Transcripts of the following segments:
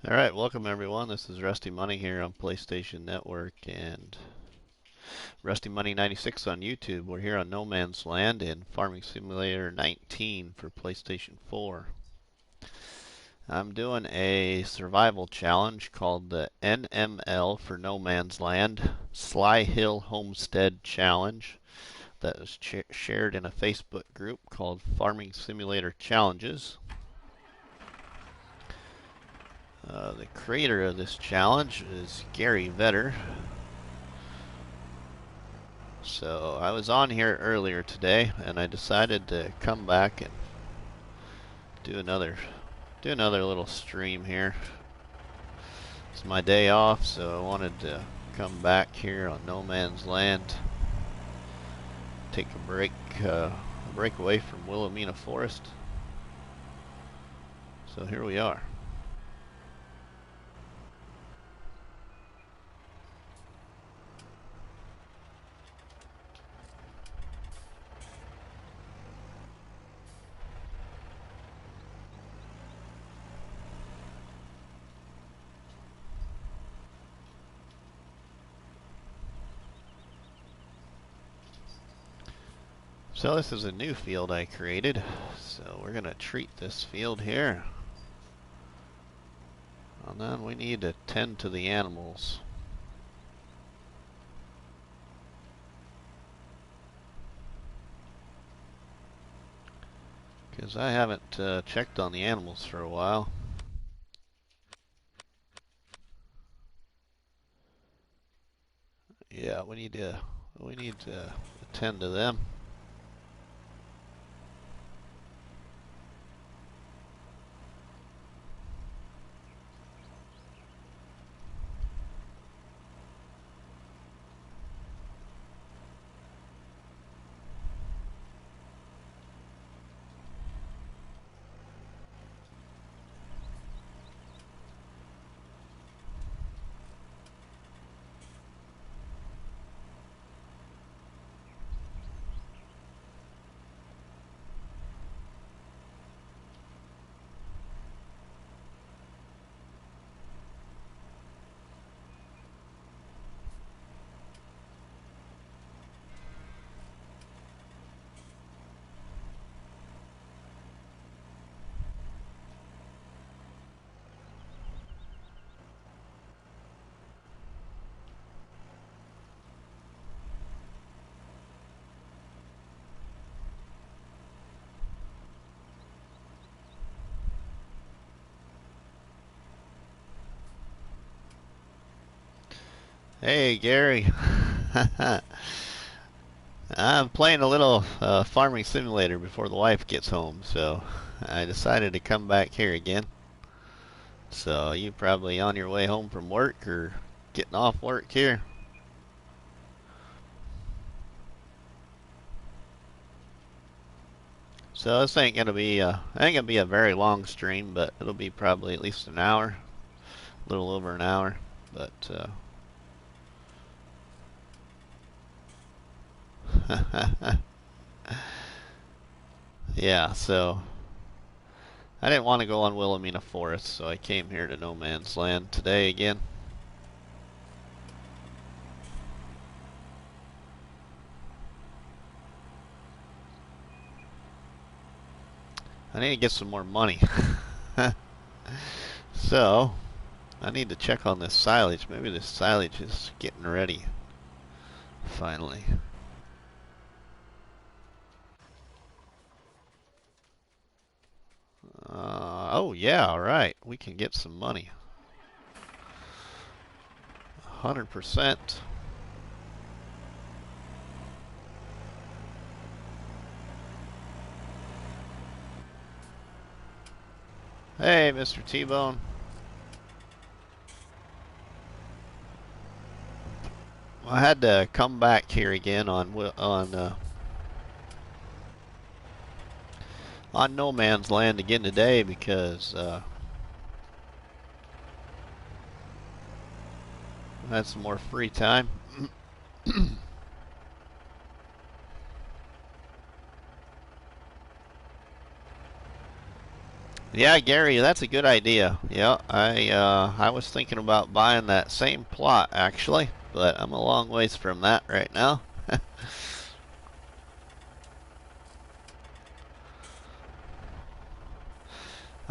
Alright, welcome everyone. This is RustyMoney here on PlayStation Network and RustyMoney96 on YouTube. We're here on No Man's Land in Farming Simulator 19 for PlayStation 4. I'm doing a survival challenge called the NML for No Man's Land Sly Hill Homestead Challenge that was shared in a Facebook group called Farming Simulator Challenges. The creator of this challenge is Gary Vetter. So I was on here earlier today, and I decided to come back and do another little stream here. It's my day off, so I wanted to come back here on No Man's Land, take a break away from Wilhelmina Forest. So here we are. So this is a new field I created, so we're gonna treat this field here. And then we need to tend to the animals. Because I haven't checked on the animals for a while. Yeah, we need to attend to them. Hey, Gary. I'm playing a little farming simulator before the wife gets home, so I decided to come back here again. So you probably on your way home from work or getting off work here. So this ain't gonna be a very long stream, but it'll be probably at least an hour, a little over an hour. But yeah, so I didn't want to go on Wilhelmina Forest, so I came here to No Man's Land today again. I need to get some more money. So I need to check on this silage. Maybe this silage is getting ready finally. Oh yeah, alright. We can get some money. 100%. Hey, Mr. T-Bone. I had to come back here again on No Man's Land again today because I had some more free time. Yeah, Gary, that's a good idea. Yeah, I was thinking about buying that same plot actually, but I'm a long ways from that right now.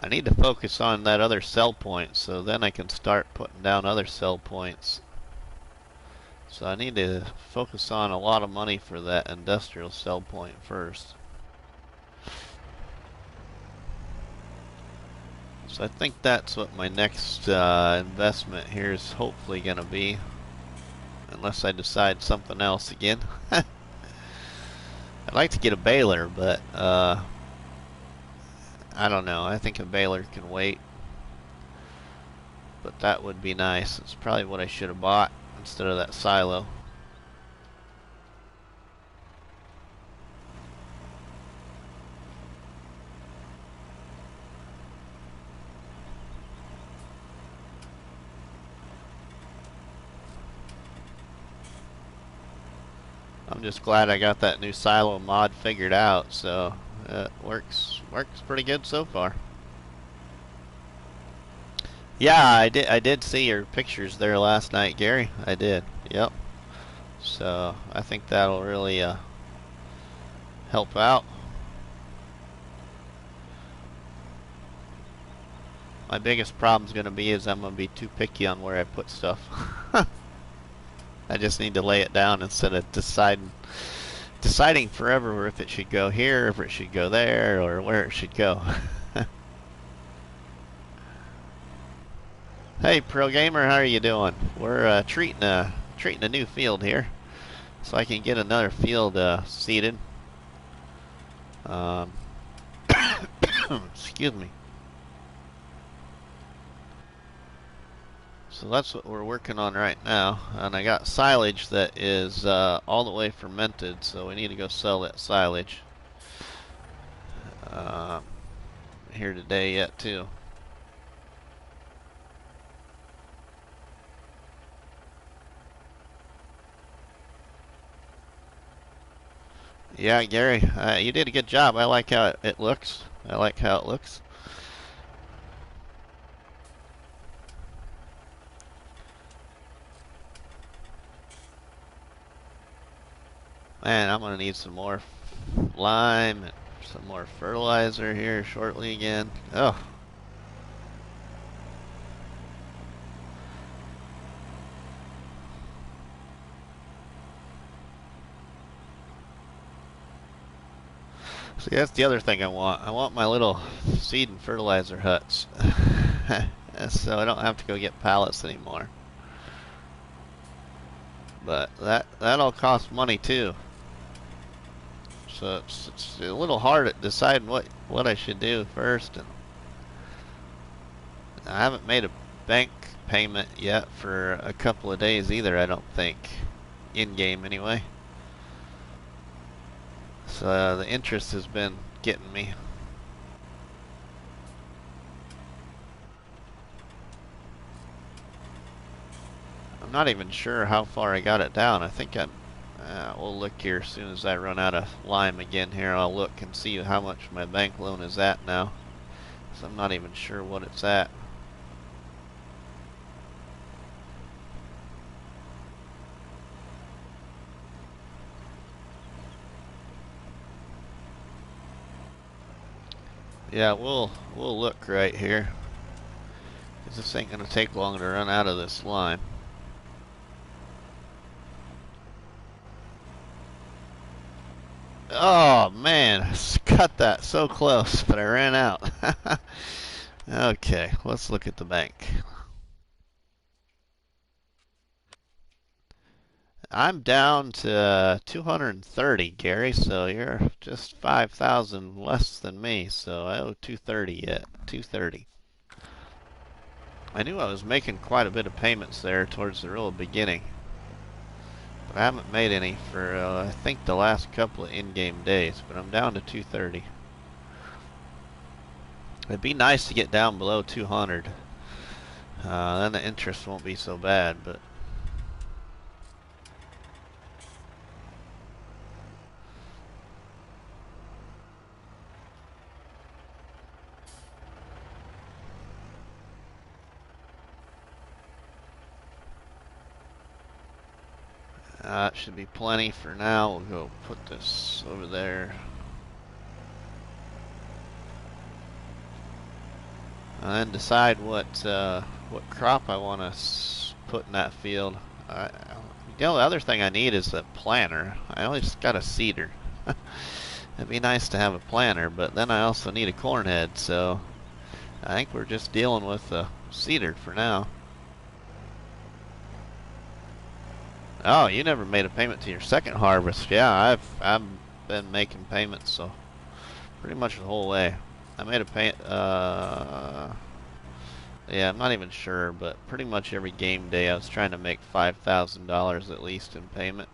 I need to focus on that other sell point, so then I can start putting down other sell points. So I need to focus on a lot of money for that industrial sell point first. So I think that's what my next investment here is hopefully going to be. Unless I decide something else again. I'd like to get a baler, but I don't know. I think a baler can wait. But that would be nice. It's probably what I should have bought instead of that silo. I'm just glad I got that new silo mod figured out, so it works pretty good so far. Yeah, I did see your pictures there last night, Gary. I did. Yep. So I think that'll really help out. My biggest problem's gonna be is I'm gonna be too picky on where I put stuff. I just need to lay it down instead of deciding forever if it should go here, if it should go there, or where it should go. Hey, Pro Gamer, how are you doing? We're treating a new field here, so I can get another field seeded. Um, excuse me. So that's what we're working on right now, and I got silage that is all the way fermented, so we need to go sell that silage uh, here today yet too. Yeah, Gary, you did a good job. I like how it looks. I like how it looks. Man, I'm gonna need some more lime and some more fertilizer here shortly again. Oh. See, that's the other thing I want. I want my little seed and fertilizer huts. So I don't have to go get pallets anymore. But that all costs money too. So it's a little hard at deciding what I should do first, and I haven't made a bank payment yet for a couple of days either, I don't think. In game anyway. So the interest has been getting me. I'm not even sure how far I got it down. I think we'll look here as soon as I run out of lime again here. I'll look and see how much my bank loan is at now. So I'm not even sure what it's at. Yeah, we'll look right here. 'Cause this ain't gonna take long to run out of this lime. Oh man, cut that so close, but I ran out. Okay, let's look at the bank. I'm down to 230, Gary, so you're just 5,000 less than me, so I owe 230 yet. 230. I knew I was making quite a bit of payments there towards the real beginning, but I haven't made any for, I think, the last couple of in-game days, but I'm down to 230. It'd be nice to get down below 200. Then the interest won't be so bad, but It should be plenty for now. We'll go put this over there. And then decide what crop I want to put in that field. The only other thing I need is a planter. I only just got a seeder. It'd be nice to have a planter, but then I also need a corn head, so I think we're just dealing with a seeder for now. Oh, you never made a payment to your second harvest. Yeah, I've been making payments, so pretty much the whole way. I made a pay. Yeah, I'm not even sure, but pretty much every game day I was trying to make $5,000 at least in payment.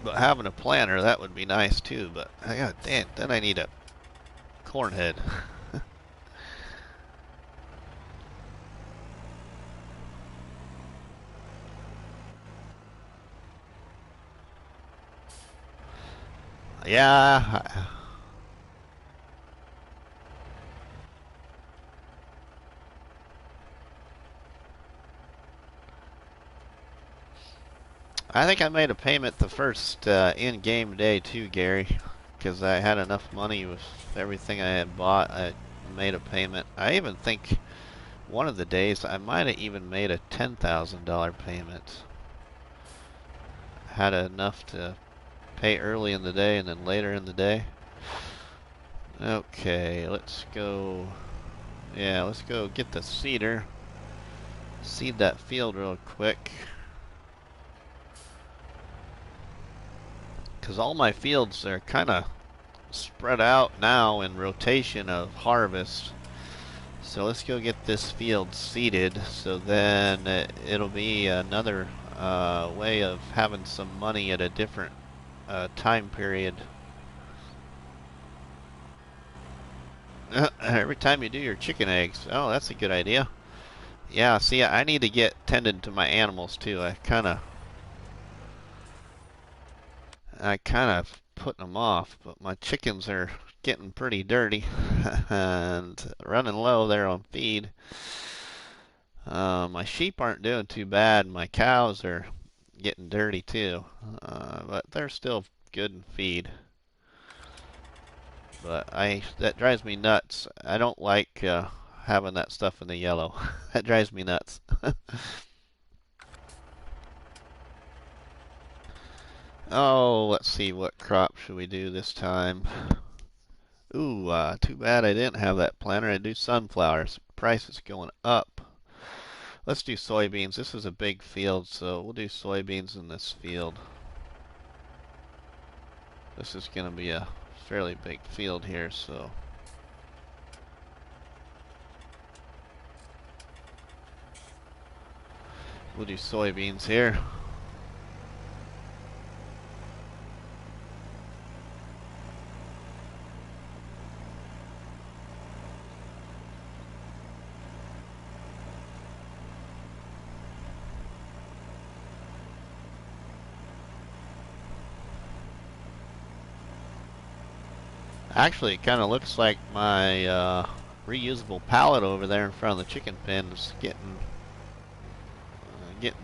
But having a planter, that would be nice too. But God damn, then I need a corn head. Yeah. I think I made a payment the first in-game day too, Gary, because I had enough money with everything I had bought. I made a payment. I even think one of the days I might have even made a $10,000 payment. Had enough to pay early in the day and then later in the day. Okay, let's go. Yeah, let's go get the seeder. Seed that field real quick. Because all my fields are kind of spread out now in rotation of harvest. So let's go get this field seeded, so then it'll be another way of having some money at a different time period. Every time you do your chicken eggs. Oh, that's a good idea. Yeah, see, I need to get tended to my animals too. I kind of putting them off, but my chickens are getting pretty dirty and running low there on feed. My sheep aren't doing too bad. My cows are getting dirty too, but they're still good in feed. But that drives me nuts. I don't like having that stuff in the yellow. That drives me nuts. Oh, let's see, what crop should we do this time? Ooh, too bad I didn't have that planter. I do sunflowers. Price is going up. Let's do soybeans. This is a big field, so we'll do soybeans in this field. This is going to be a fairly big field here, so we'll do soybeans here. Actually, it kind of looks like my reusable pallet over there in front of the chicken pen is getting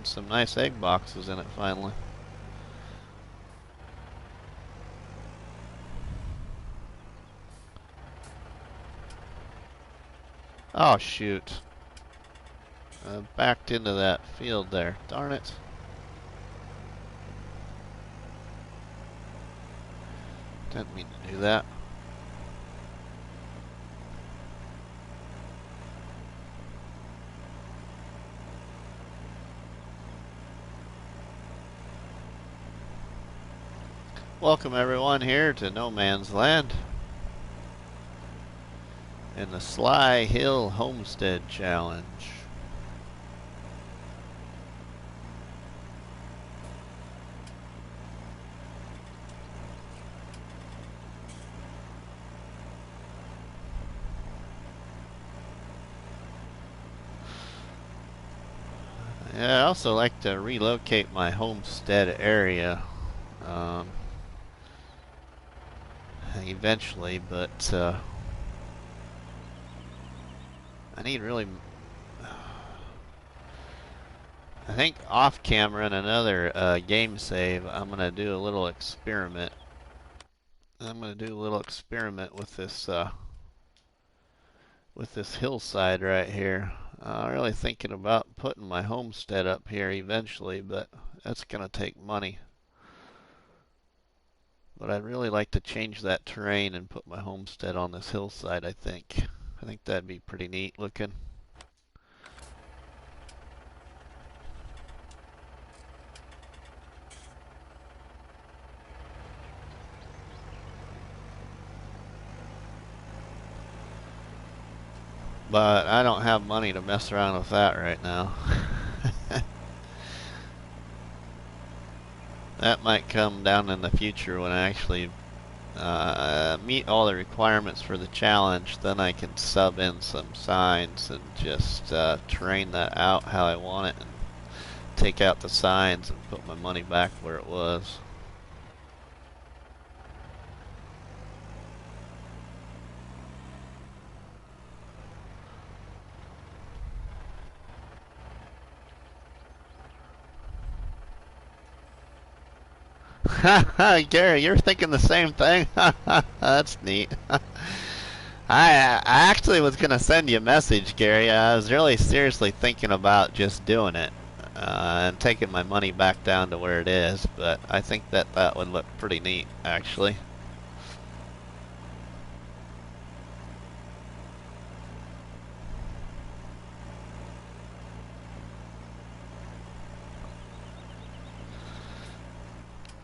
some nice egg boxes in it finally. Oh shoot. I backed into that field there. Darn it. Didn't mean to do that. Welcome everyone here to No Man's Land in the Sly Hill Homestead Challenge. Yeah, I also like to relocate my homestead area eventually, but I need really... I think off camera in another game save, I'm going to do a little experiment. I'm going to do a little experiment with this hillside right here. I'm really thinking about putting my homestead up here eventually, but that's going to take money. But I'd really like to change that terrain and put my homestead on this hillside, I think. I think that'd be pretty neat looking. But I don't have money to mess around with that right now. That might come down in the future when I actually meet all the requirements for the challenge. Then I can sub in some signs and just terrain that out how I want it and take out the signs and put my money back where it was. Gary, you're thinking the same thing? That's neat. I actually was going to send you a message, Gary. I was really seriously thinking about just doing it and taking my money back down to where it is, but I think that would look pretty neat, actually.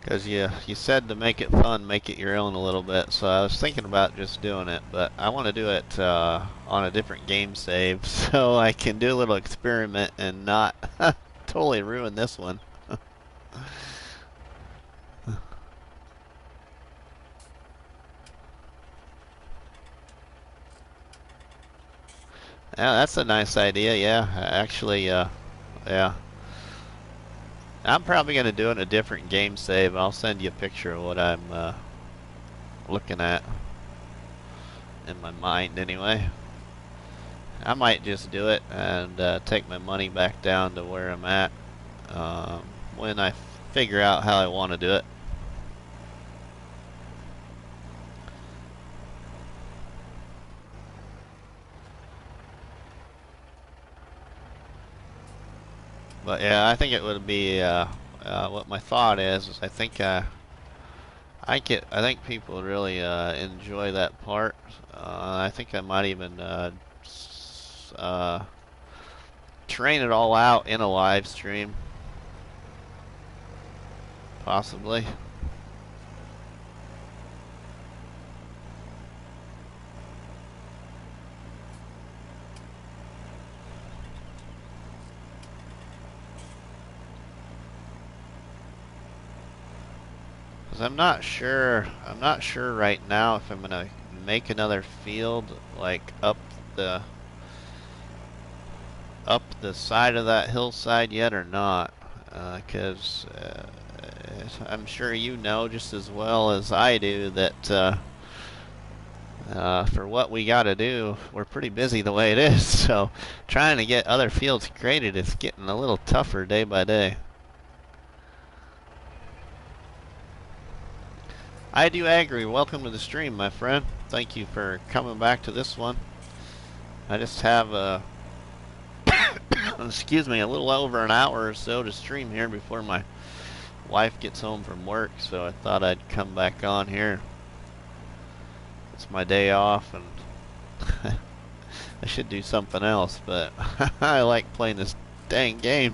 Because you said to make it fun, make it your own a little bit, so I was thinking about just doing it, but I want to do it on a different game save, so I can do a little experiment and not totally ruin this one. Yeah, that's a nice idea, yeah, actually, yeah. I'm probably going to do it in a different game save. I'll send you a picture of what I'm looking at in my mind anyway. I might just do it and take my money back down to where I'm at when I figure out how I want to do it. But yeah, I think it would be what my thought is I think I think people would really enjoy that part. I think I might even train it all out in a live stream, possibly. I'm not sure right now if I'm gonna make another field like up the side of that hillside yet or not, because I'm sure you know just as well as I do that for what we gotta do, we're pretty busy the way it is, so trying to get other fields created is getting a little tougher day by day. I do agree. Welcome to the stream, my friend. Thank you for coming back to this one. I just have excuse me, a little over an hour or so to stream here before my wife gets home from work, so I thought I'd come back on here. It's my day off, and I should do something else, but I like playing this dang game.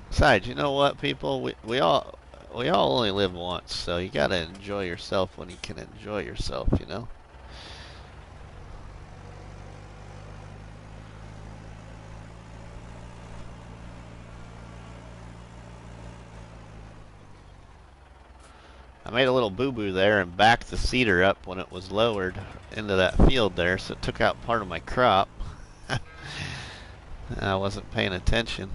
Besides, you know what, people? We all only live once, so you gotta enjoy yourself when you can enjoy yourself, you know? I made a little boo-boo there and backed the cedar up when it was lowered into that field there, so it took out part of my crop. I wasn't paying attention.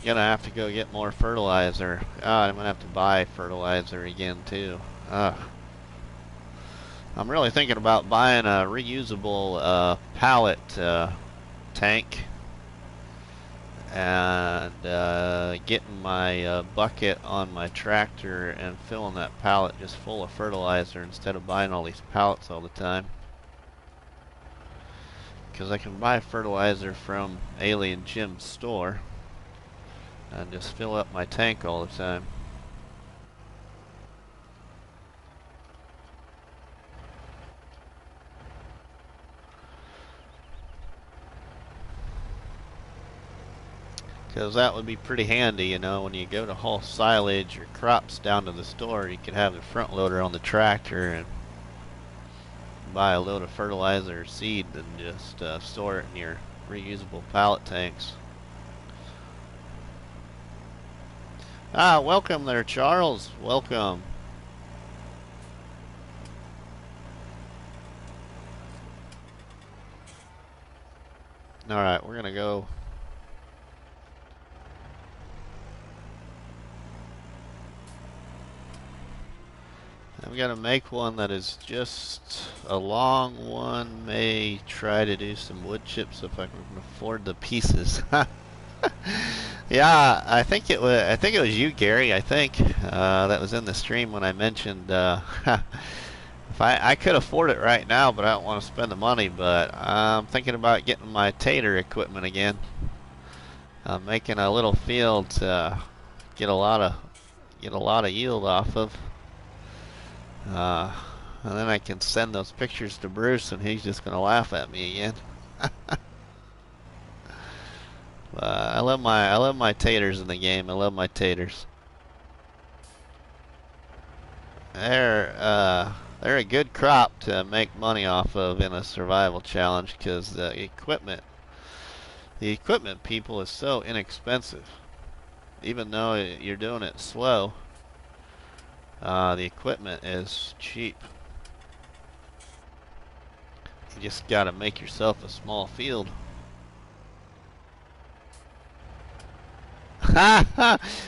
gonna have to go get more fertilizer. I'm gonna have to buy fertilizer again too. I'm really thinking about buying a reusable pallet tank and getting my bucket on my tractor and filling that pallet just full of fertilizer instead of buying all these pallets all the time. Because I can buy fertilizer from Alien Jim's store and just fill up my tank all the time. Because that would be pretty handy, you know, when you go to haul silage or crops down to the store, you could have the front loader on the tractor and buy a load of fertilizer or seed and just store it in your reusable pallet tanks. Welcome there, Charles. Welcome. Alright, we're gonna go. I'm gonna make one that is just a long one. May try to do some wood chips if I can afford the pieces. Yeah, I think it was you, Gary. I think that was in the stream when I mentioned if I could afford it right now, but I don't want to spend the money. But I'm thinking about getting my tater equipment again. I'm making a little field to get a lot of yield off of. And then I can send those pictures to Bruce, and he's just gonna laugh at me again. I love my taters in the game. I love my taters. They're a good crop to make money off of in a survival challenge because the equipment people is so inexpensive. Even though you're doing it slow, the equipment is cheap. You just gotta make yourself a small field.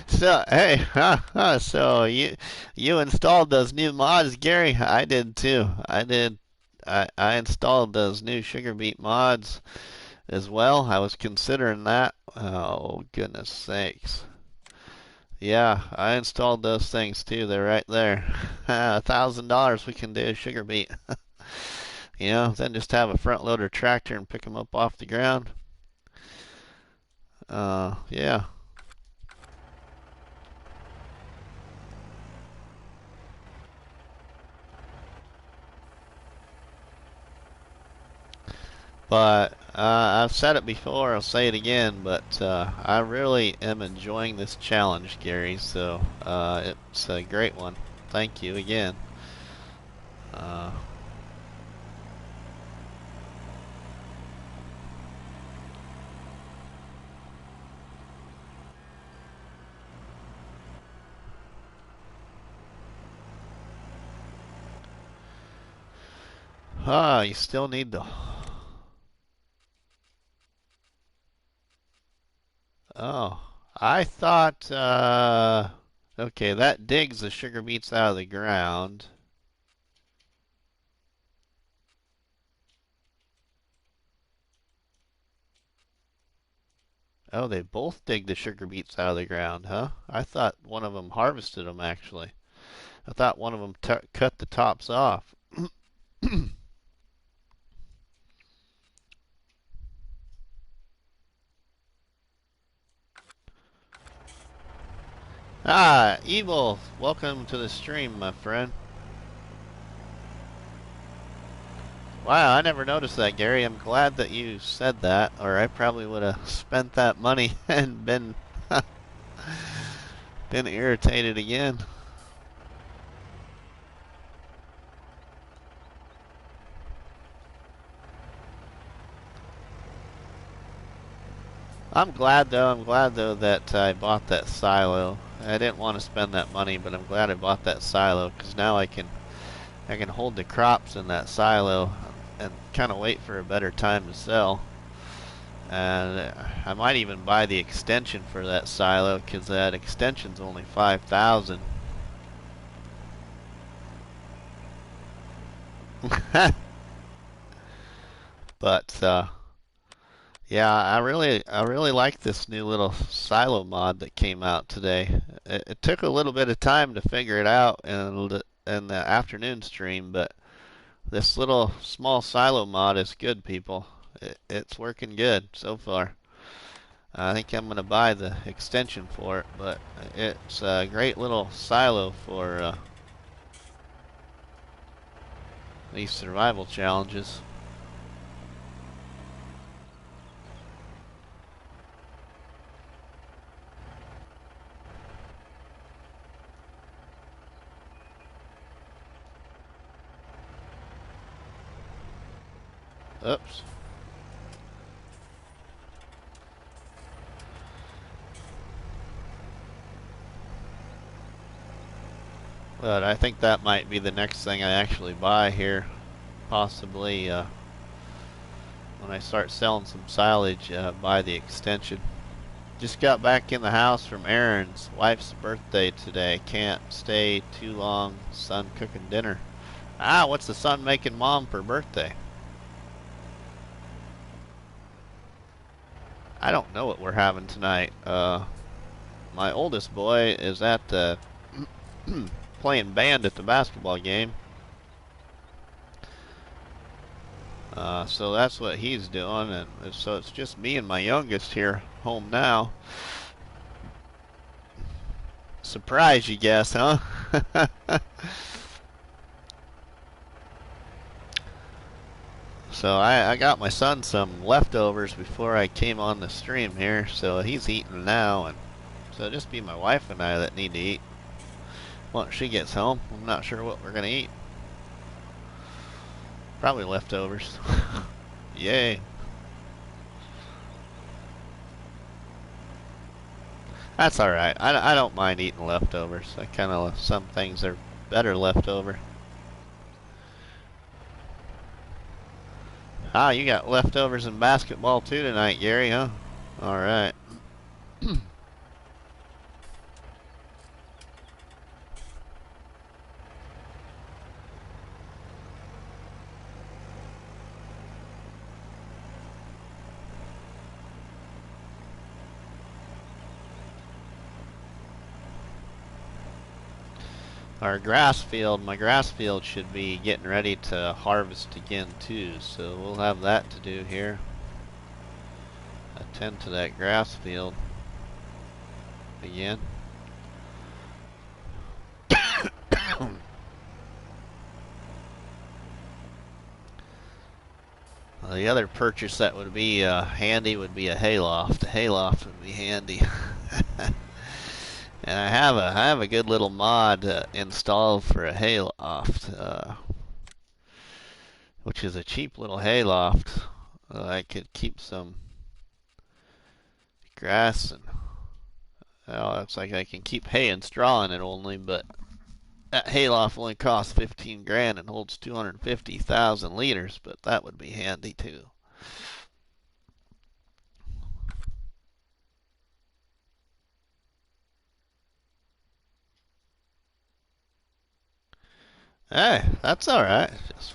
So hey, so you installed those new mods, Gary? I did too. I installed those new sugar beet mods as well. I was considering that. Oh goodness sakes. Yeah, I installed those things too. They're right there. $1,000 we can do sugar beet. You know, then just have a front loader tractor and pick them up off the ground. Yeah. But I've said it before, I'll say it again, but I really am enjoying this challenge, Gary, so it's a great one. Thank you again. You still need the... Oh, I thought, okay, that digs the sugar beets out of the ground. Oh, they both dig the sugar beets out of the ground, huh? I thought one of them harvested them, actually. I thought one of them cut the tops off. Evil, welcome to the stream, my friend. Wow, I never noticed that, Gary. I'm glad that you said that, or I probably would have spent that money and been irritated again. I'm glad though that I bought that silo. I didn't want to spend that money, but I'm glad I bought that silo because now I can hold the crops in that silo and kind of wait for a better time to sell. And I might even buy the extension for that silo, because that extension's only 5,000. But yeah, I really like this new little silo mod that came out today. It took a little bit of time to figure it out in the afternoon stream, but this little small silo mod is good, people. It's working good so far. I think I'm gonna buy the extension for it, but it's a great little silo for these survival challenges. Oops. But I think that might be the next thing I actually buy here. Possibly when I start selling some silage, buy the extension. Just got back in the house from errands. Wife's birthday today. Can't stay too long. Son cooking dinner. Ah, what's the son making mom for birthday? I don't know what we're having tonight. My oldest boy is at the playing band at the basketball game. So that's what he's doing, and so it's just me and my youngest here home now. Surprise, you guess, huh? So I got my son some leftovers before I came on the stream here, so he's eating now, and so it'll just be my wife and I that need to eat. Once she gets home, I'm not sure what we're gonna eat. Probably leftovers. Yay. That's alright. I don't mind eating leftovers. I kind of, some things are better leftover. Ah, you got leftovers in basketball too tonight, Gary, huh? Alright. Our grass field, my grass field should be getting ready to harvest again too, so we'll have that to do here. Attend to that grass field again. The other purchase that would be handy would be a hayloft. A hayloft would be handy. And I have a good little mod installed for a hayloft, which is a cheap little hayloft. I could keep some grass and looks like I can keep hay and straw in it only, but that hayloft only costs 15 grand and holds 250,000 liters, but that would be handy too. Hey, that's alright. Just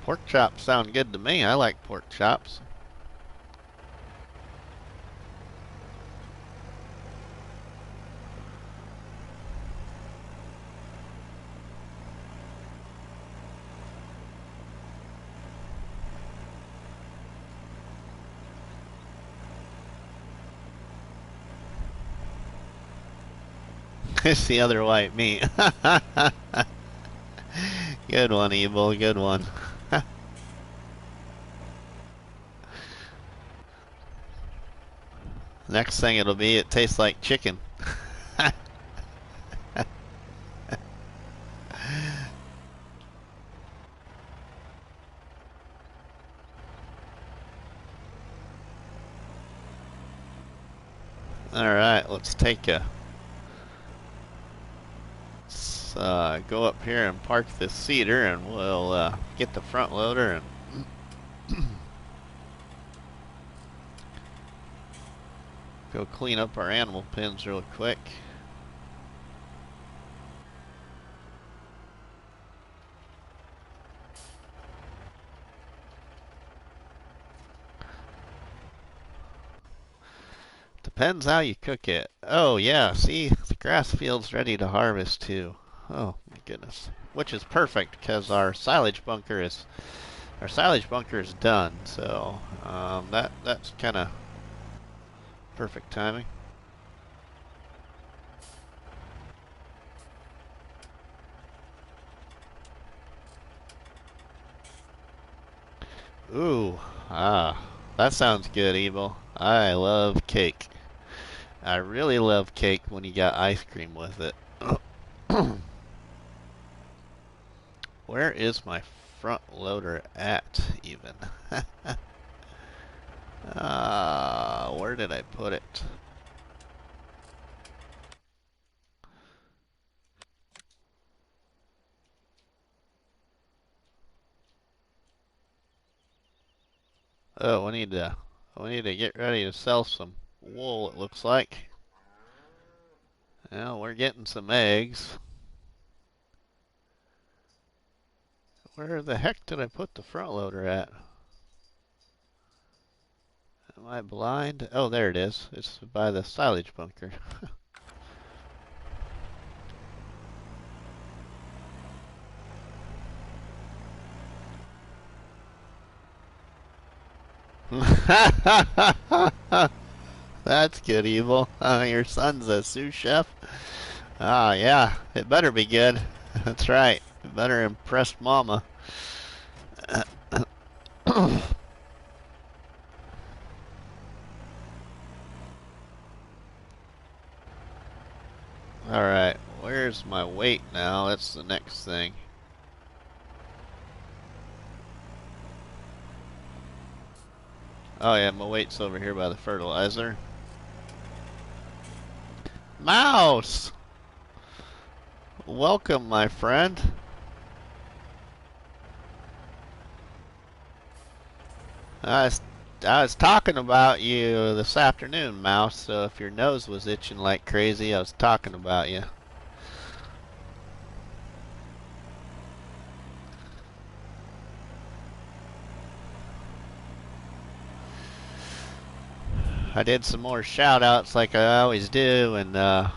pork chops sound good to me. I like pork chops. It's the other white meat. Good one, Evil. Good one. Next thing it'll be, it tastes like chicken. Alright, let's take a go up here and park this cedar, and we'll get the front loader and go clean up our animal pens real quick. Depends how you cook it. Oh yeah, see, the grass field's ready to harvest too. Oh my goodness. Which is perfect because our silage bunker is done. So that's kind of perfect timing. Ooh, that sounds good, Evil. I love cake. I really love cake when you got ice cream with it. Where is my front loader at, even? Where did I put it? Oh, we need to get ready to sell some wool, it looks like. Well, we're getting some eggs. Where the heck did I put the front loader at? Am I blind? Oh, there it is. It's by the silage bunker. That's good, Evil. Your son's a sous chef? Ah, yeah. It better be good. That's right. It better impress Mama. Alright, where's my weight now? That's the next thing. Oh yeah, my weight's over here by the fertilizer. Mouse! Welcome, my friend. I was talking about you this afternoon, Mouse, so if your nose was itching like crazy, I was talking about you. I did some more shout-outs like I always do, and I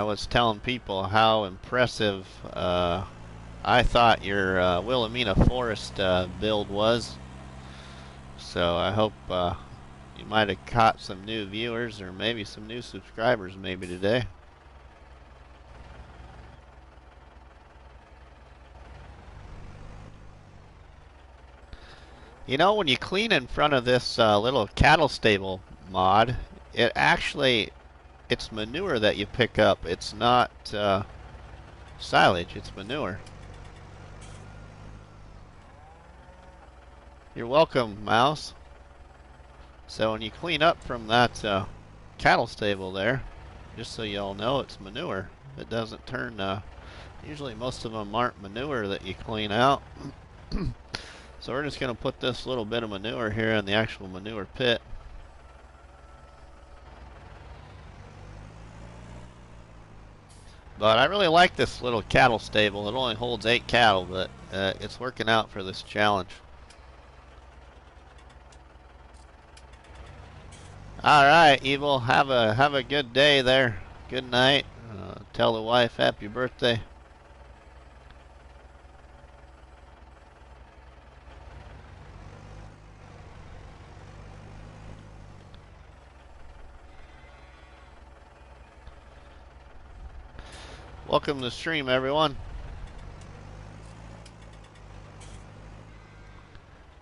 was telling people how impressive I thought your Wilhelmina Forest build was. So I hope you might have caught some new viewers or maybe some new subscribers maybe today. You know, when you clean in front of this little cattle stable mod, it's manure that you pick up. It's not silage, it's manure. You're welcome, Mouse. So when you clean up from that cattle stable there, just so y'all know, it's manure. It doesn't turn, usually most of them aren't manure that you clean out. So we're just going to put this little bit of manure here in the actual manure pit. But I really like this little cattle stable. It only holds 8 cattle, but it's working out for this challenge. All right, Evil. Have a good day there. Good night. Tell the wife happy birthday. Welcome to the stream, everyone.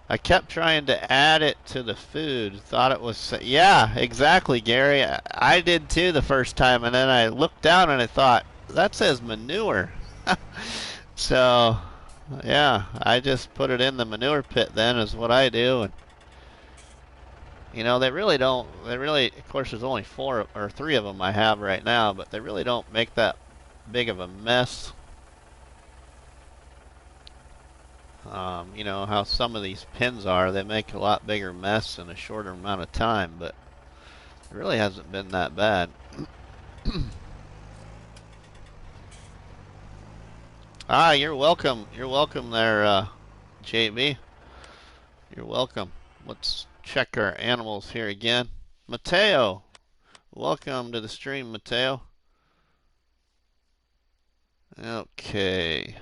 I kept trying to add it to the food. Thought it was... Yeah, exactly, Gary. I did too the first time, and then I looked down and I thought, that says manure. So, yeah, I just put it in the manure pit then is what I do. And you know, they really, of course there's only 4 or 3 of them I have right now, but they really don't make that big of a mess. You know how some of these pins are, they make a lot bigger mess in a shorter amount of time, but it really hasn't been that bad. Ah, you're welcome. You're welcome there, JB. You're welcome. Let's check our animals here again. Mateo, welcome to the stream, Mateo. Okay.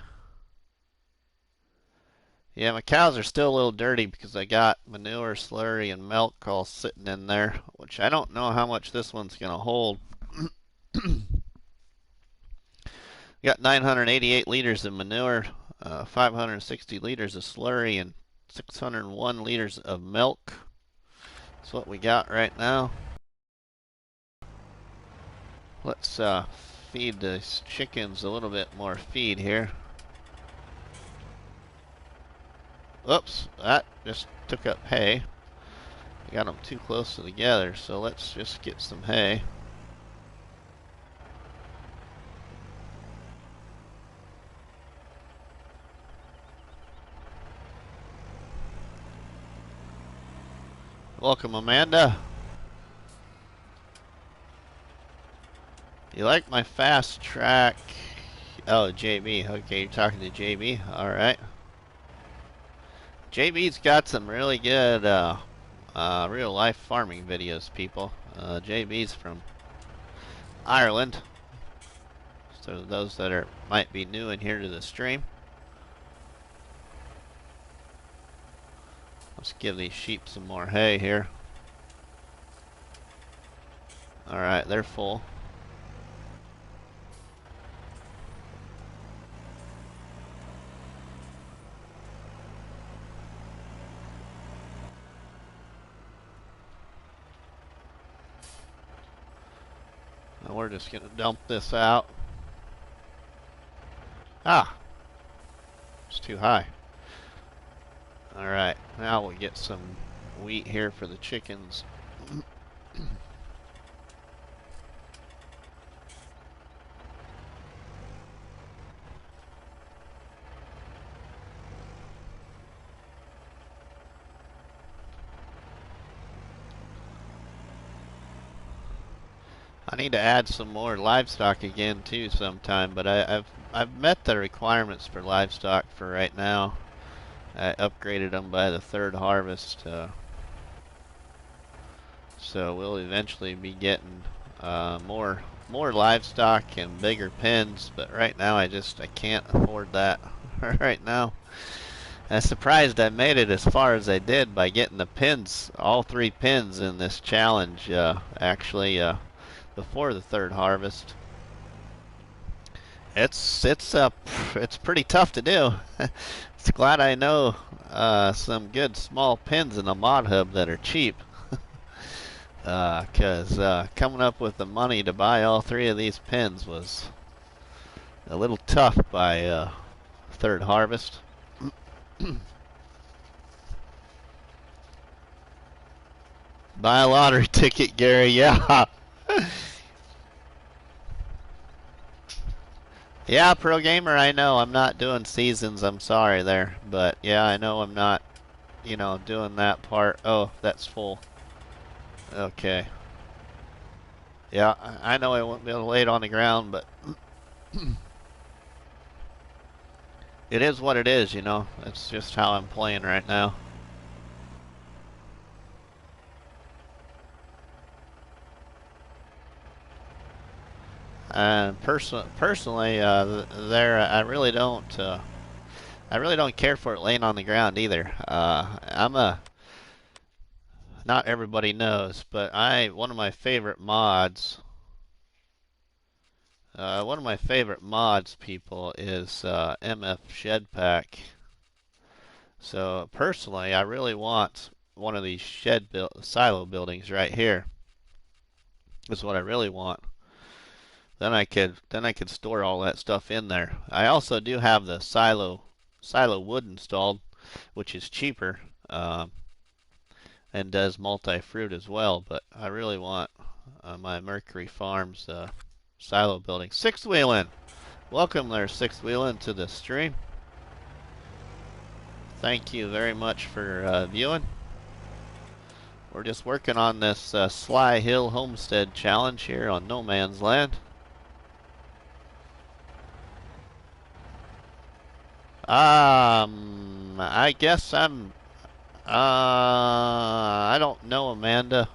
Yeah, my cows are still a little dirty because I got manure, slurry, and milk all sitting in there, which I don't know how much this one's going to hold. Got 988 liters of manure, 560 liters of slurry, and 601 liters of milk. That's what we got right now. Let's feed the chickens a little bit more feed here. Oops, that just took up hay. I got them too close together, so let's just get some hay. Welcome, Amanda. You like my fast track? Oh, JB. Okay, you're talking to JB. All right. JB's got some really good real life farming videos, people. JB's from Ireland. So those that might be new in here to the stream. Let's give these sheep some more hay here. Alright, they're full. Now we're just going to dump this out. Ah! It's too high. Alright, now we'll get some wheat here for the chickens. I need to add some more livestock again too sometime, but I've met the requirements for livestock for right now. I upgraded them by the third harvest, so we'll eventually be getting more livestock and bigger pens. But right now, I can't afford that right now. I'm surprised I made it as far as I did by getting the pins, all 3 pins in this challenge. Actually, before the third harvest. It's pretty tough to do. It's glad I know some good small pins in the mod hub that are cheap. Cause coming up with the money to buy all 3 of these pins was a little tough by third harvest. Buy a lottery ticket, Gary. Yeah. Yeah, pro gamer, I know I'm not doing seasons. I'm sorry there, but yeah, I know I'm not, doing that part. Oh, that's full. Okay. Yeah, I know I won't be able to lay it on the ground, but it is what it is, It's just how I'm playing right now. And personally, I really don't care for it laying on the ground either. Not everybody knows, but one of my favorite mods, people, is MF Shed Pack. So personally, I really want one of these silo buildings right here. Is what I really want. Then I could store all that stuff in there. I also do have the silo wood installed, which is cheaper, and does multi-fruit as well. But I really want my Mercury Farms silo building. 6 wheeling. Welcome there, Sixth Wheelin', to the stream. Thank you very much for viewing. We're just working on this Sly Hill Homestead challenge here on No Man's Land. I guess I don't know, Amanda.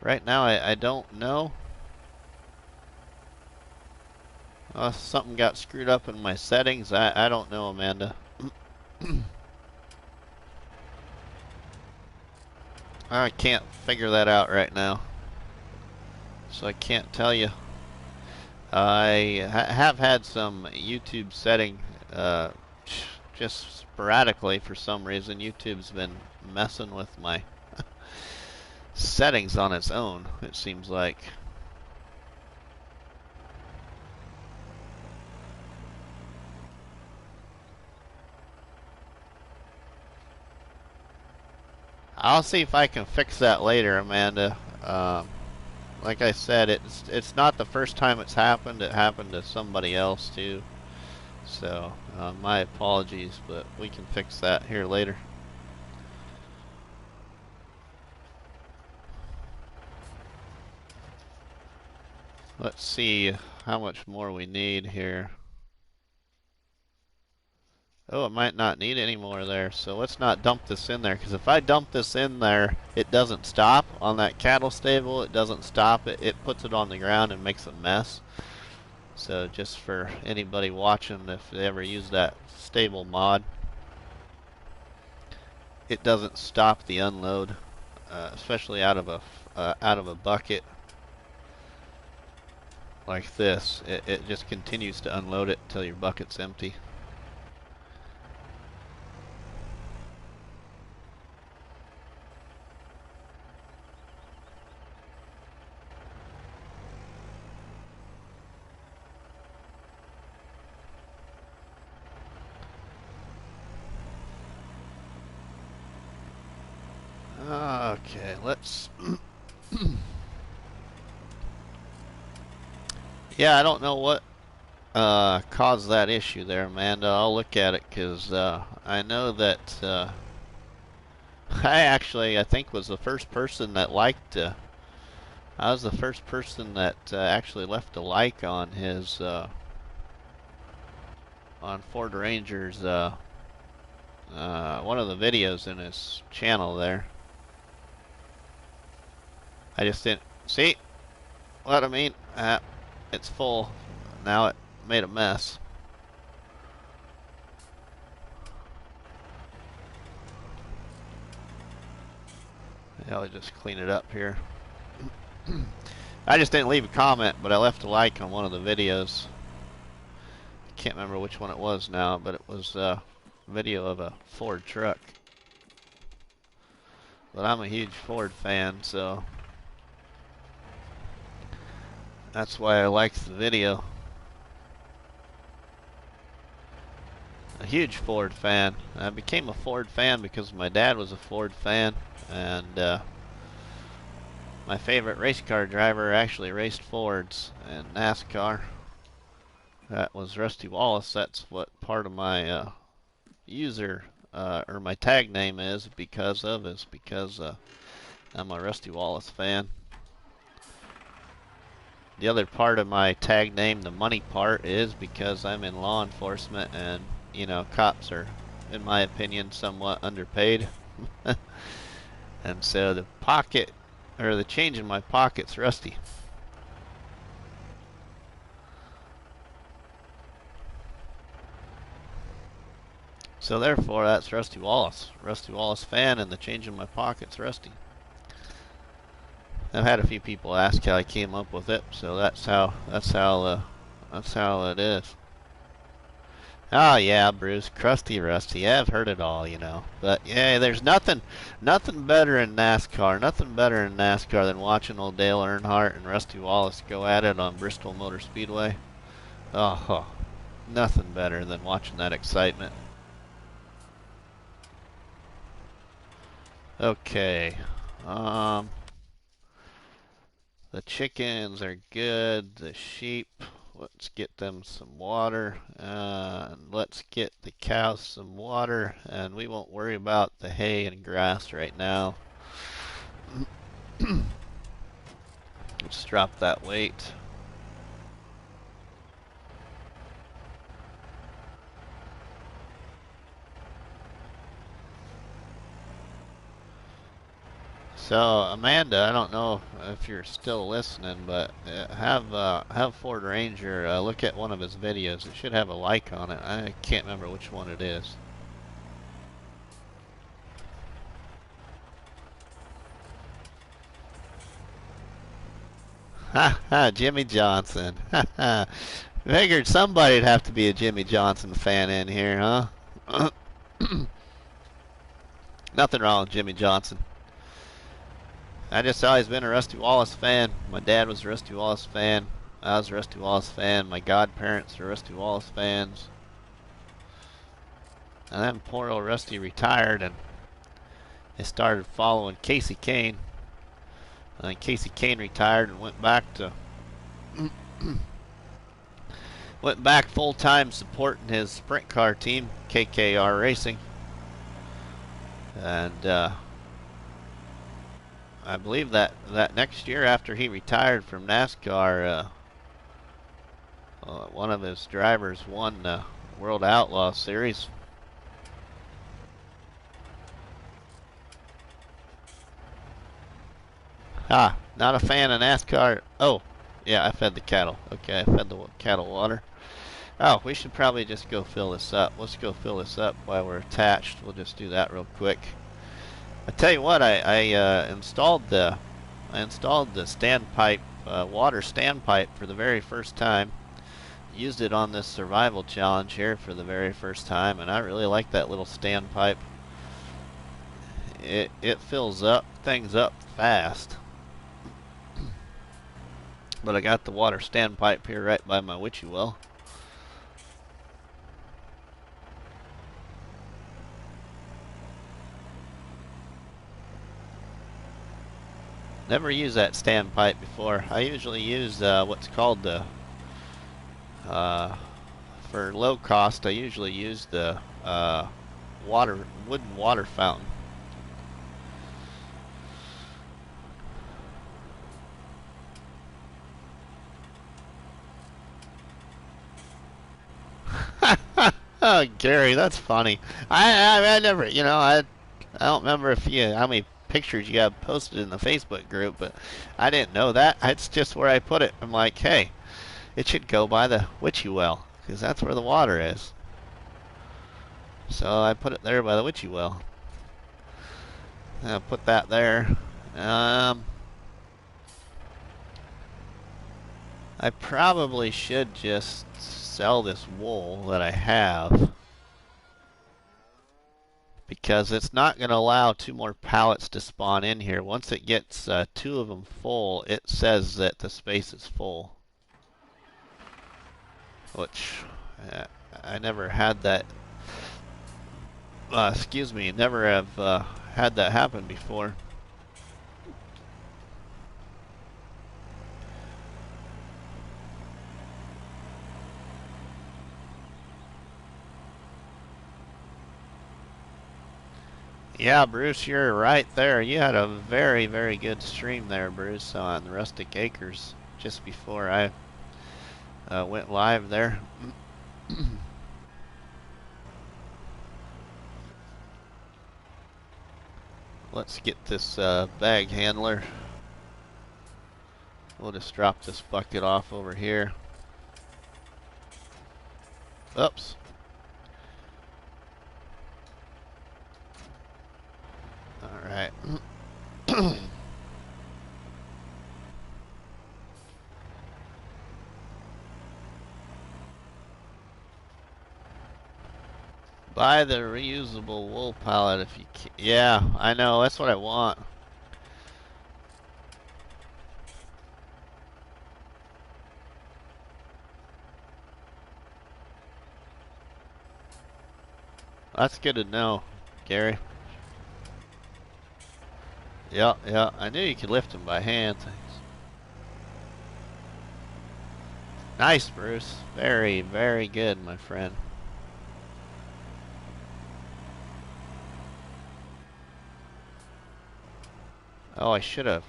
Right now, I don't know. Something got screwed up in my settings. I don't know, Amanda. I can't figure that out right now, so I can't tell you. I have had some YouTube setting just sporadically for some reason. YouTube's been messing with my settings on its own, it seems like. I'll see if I can fix that later, Amanda. Like I said, it's not the first time it's happened. It happened to somebody else too. So my apologies, but we can fix that here later. Let's see how much more we need here. Oh, it might not need any more there, so let's not dump this in there, because if I dump this in there, it doesn't stop. On that cattle stable, it doesn't stop. It puts it on the ground and makes a mess. So just for anybody watching, if they ever use that stable mod, it doesn't stop the unload, especially out of a bucket like this. It just continues to unload it until your bucket's empty. Okay, let's... Yeah, I don't know what caused that issue there, Amanda. I'll look at it, because I know that I think was the first person that liked... I was the first person that actually left a like on his... on Ford Ranger's... one of the videos in his channel there. I just didn't... See? What I mean? It's full. Now it made a mess. Yeah, I'll just clean it up here. I just didn't leave a comment, but I left a like on one of the videos. I can't remember which one it was now, but it was a video of a Ford truck. But I'm a huge Ford fan, so that's why I liked the video. A huge Ford fan. I became a Ford fan because my dad was a Ford fan, and my favorite race car driver actually raced Fords and NASCAR. That was Rusty Wallace. That's what part of my user or my tag name is because I'm a Rusty Wallace fan. The other part of my tag name, the money part, is because I'm in law enforcement, and you know, cops are, in my opinion, somewhat underpaid. And so the pocket, or the change in my pocket's rusty. So therefore, that's Rusty Wallace. Rusty Wallace fan, and the change in my pocket's rusty. I've had a few people ask how I came up with it, so that's how it is. Oh yeah, Bruce, crusty rusty. Yeah, I've heard it all, you know. But yeah, there's nothing better in NASCAR. Nothing better in NASCAR than watching old Dale Earnhardt and Rusty Wallace go at it on Bristol Motor Speedway. Oh, nothing better than watching that excitement. Okay. The chickens are good. The sheep let's get them some water. Let's get the cows some water, and we won't worry about the hay and grass right now. Let's drop that weight. So Amanda, I don't know if you're still listening, but have Ford Ranger look at one of his videos. It should have a like on it. I can't remember which one it is. Ha ha, Jimmy Johnson. Ha ha. Figured somebody'd have to be a Jimmy Johnson fan in here, huh? Nothing wrong with Jimmy Johnson. I just always been a Rusty Wallace fan. My dad was a Rusty Wallace fan. I was a Rusty Wallace fan. My godparents are Rusty Wallace fans. And then poor old Rusty retired, and they started following Casey Kane. And then Casey Kane retired and went back to full-time supporting his sprint car team, KKR Racing. And I believe that next year after he retired from NASCAR, one of his drivers won the World Outlaw Series. Ah, not a fan of NASCAR. Oh, yeah, I fed the cattle. Okay, I fed the cattle water. Oh, we should probably just go fill this up. Let's go fill this up while we're attached. We'll just do that real quick. I tell you what, I installed the standpipe, water standpipe for the very first time. Used it on this survival challenge here for the very first time, and I really like that little standpipe. It fills up things up fast. But I got the water standpipe here right by my witchy well. Never used that standpipe before. I usually use what's called the for low cost. I usually use the wooden water fountain. Oh, Gary, that's funny. I never, I don't remember how many pictures you got posted in the Facebook group, but I didn't know that. It's just where I put it. I'm like, hey, it should go by the witchy well, because that's where the water is. So I put it there by the witchy well. I'll put that there. I probably should just sell this wool that I have, because it's not going to allow 2 more pallets to spawn in here. Once it gets 2 of them full, it says that the space is full, which I never had that. Excuse me, never have had that happen before. Yeah, Bruce, you're right there. You had a very, very good stream there, Bruce, on the Rustic Acres just before I went live there. Let's get this bag handler. We'll just drop this bucket off over here. Oops. Alright. Buy the reusable wool pallet if you can. Yeah, I know. That's what I want. That's good to know, Gary. Yeah, yeah. I knew you could lift them by hand. Nice, Bruce. Very, very good, my friend. Oh, I should have.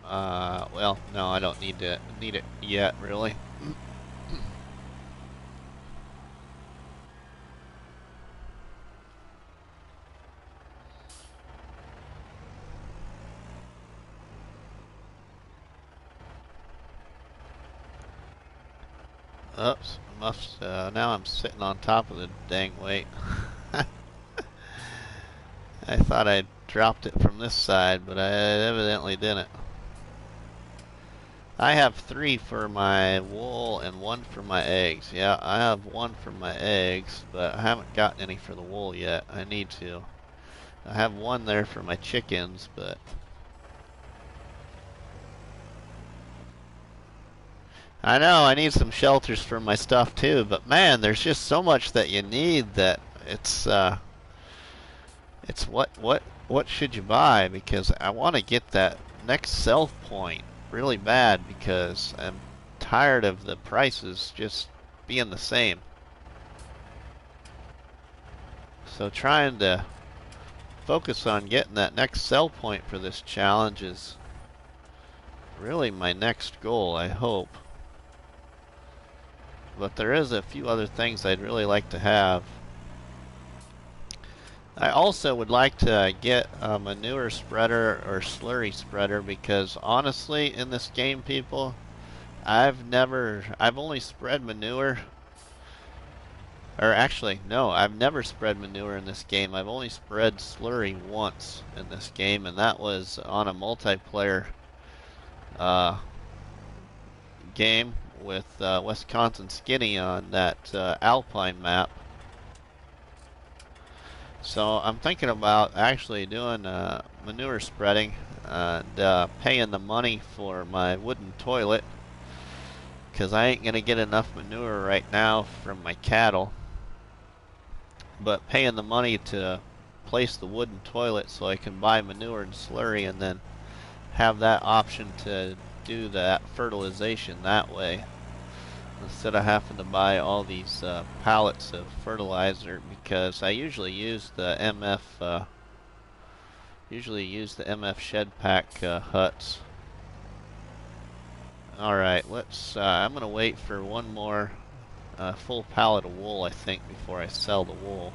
Well, no, I don't need it yet, really. Oops, now I'm sitting on top of the dang weight. I thought I dropped it from this side, but I evidently didn't. I have 3 for my wool and 1 for my eggs. Yeah, I have 1 for my eggs, but I haven't gotten any for the wool yet. I need to. I have 1 there for my chickens, but I know I need some shelters for my stuff too, but man, there's just so much that you need that it's what should you buy, because I want to get that next sell point really bad because I'm tired of the prices just being the same. So trying to focus on getting that next sell point for this challenge is really my next goal, I hope. But there is a few other things I'd really like to have. I also would like to get a manure spreader or slurry spreader, because honestly, in this game, people, I've only spread manure, or actually, no, I've never spread manure in this game. I've only spread slurry once in this game, and that was on a multiplayer game with Wisconsin Skinny on that Alpine map. So I'm thinking about actually doing manure spreading and paying the money for my wooden toilet, because I ain't gonna get enough manure right now from my cattle. But paying the money to place the wooden toilet so I can buy manure and slurry, and then have that option to do that fertilization that way, instead of having to buy all these pallets of fertilizer, because I usually use the MF shed pack huts. Alright, I'm gonna wait for one more full pallet of wool, I think, before I sell the wool.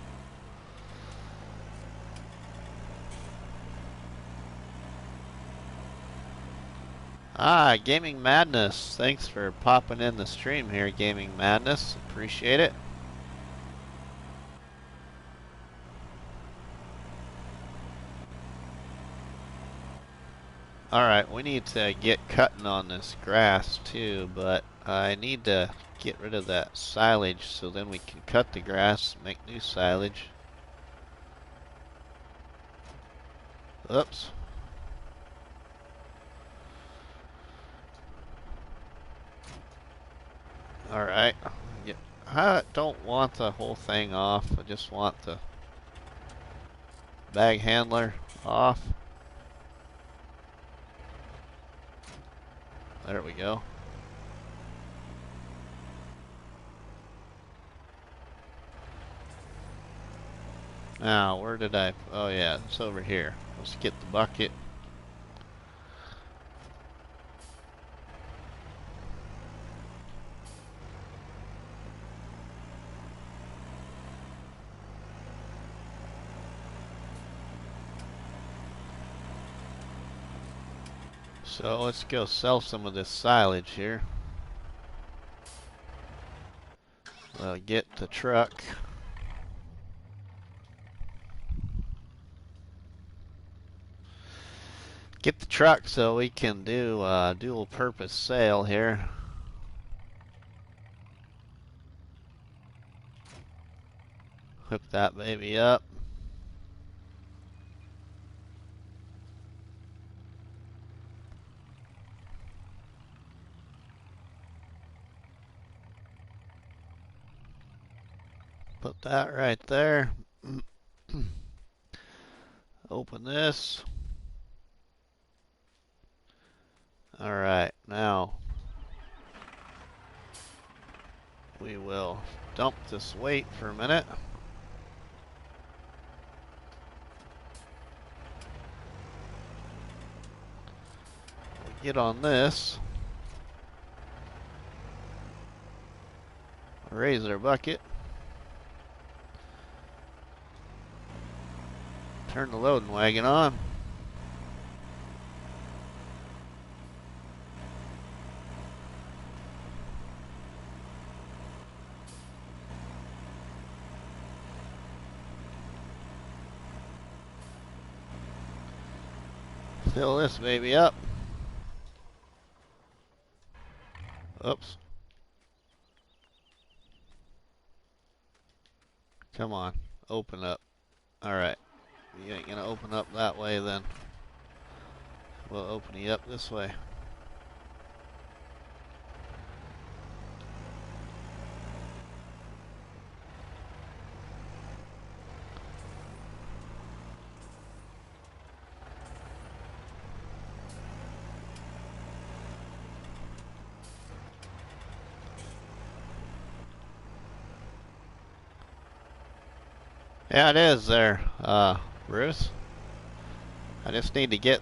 Ah, Gaming Madness. Thanks for popping in the stream here, Gaming Madness. Appreciate it. Alright, we need to get cutting on this grass too, but I need to get rid of that silage so then we can cut the grass and make new silage. Oops. Alright. I don't want the whole thing off. I just want the bag handler off. There we go. Now, where did oh yeah, it's over here. Let's get the bucket. So let's go sell some of this silage here. Get the truck. Get the truck so we can do a dual purpose sale here. Hook that baby up. Put that right there. Open this. Alright, now We will dump this weight for a minute. We'll get on this. Raise our bucket. Turn the loading wagon on. Fill this baby up. Oops. Come on, open up. Alright, you ain't gonna open up that way then. We'll open you up this way. Yeah, it is there, Bruce. I just need to get...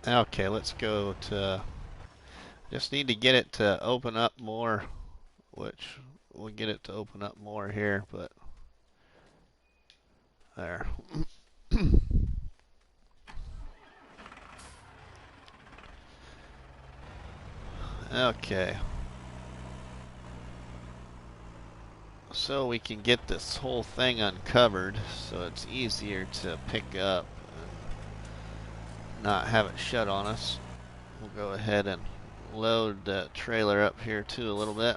Okay, let's go to... Just need to get it to open up more, which we'll get it to open up more here, but... There. Okay. So we can get this whole thing uncovered so it's easier to pick up and not have it shut on us. We'll go ahead and load the trailer up here too a little bit.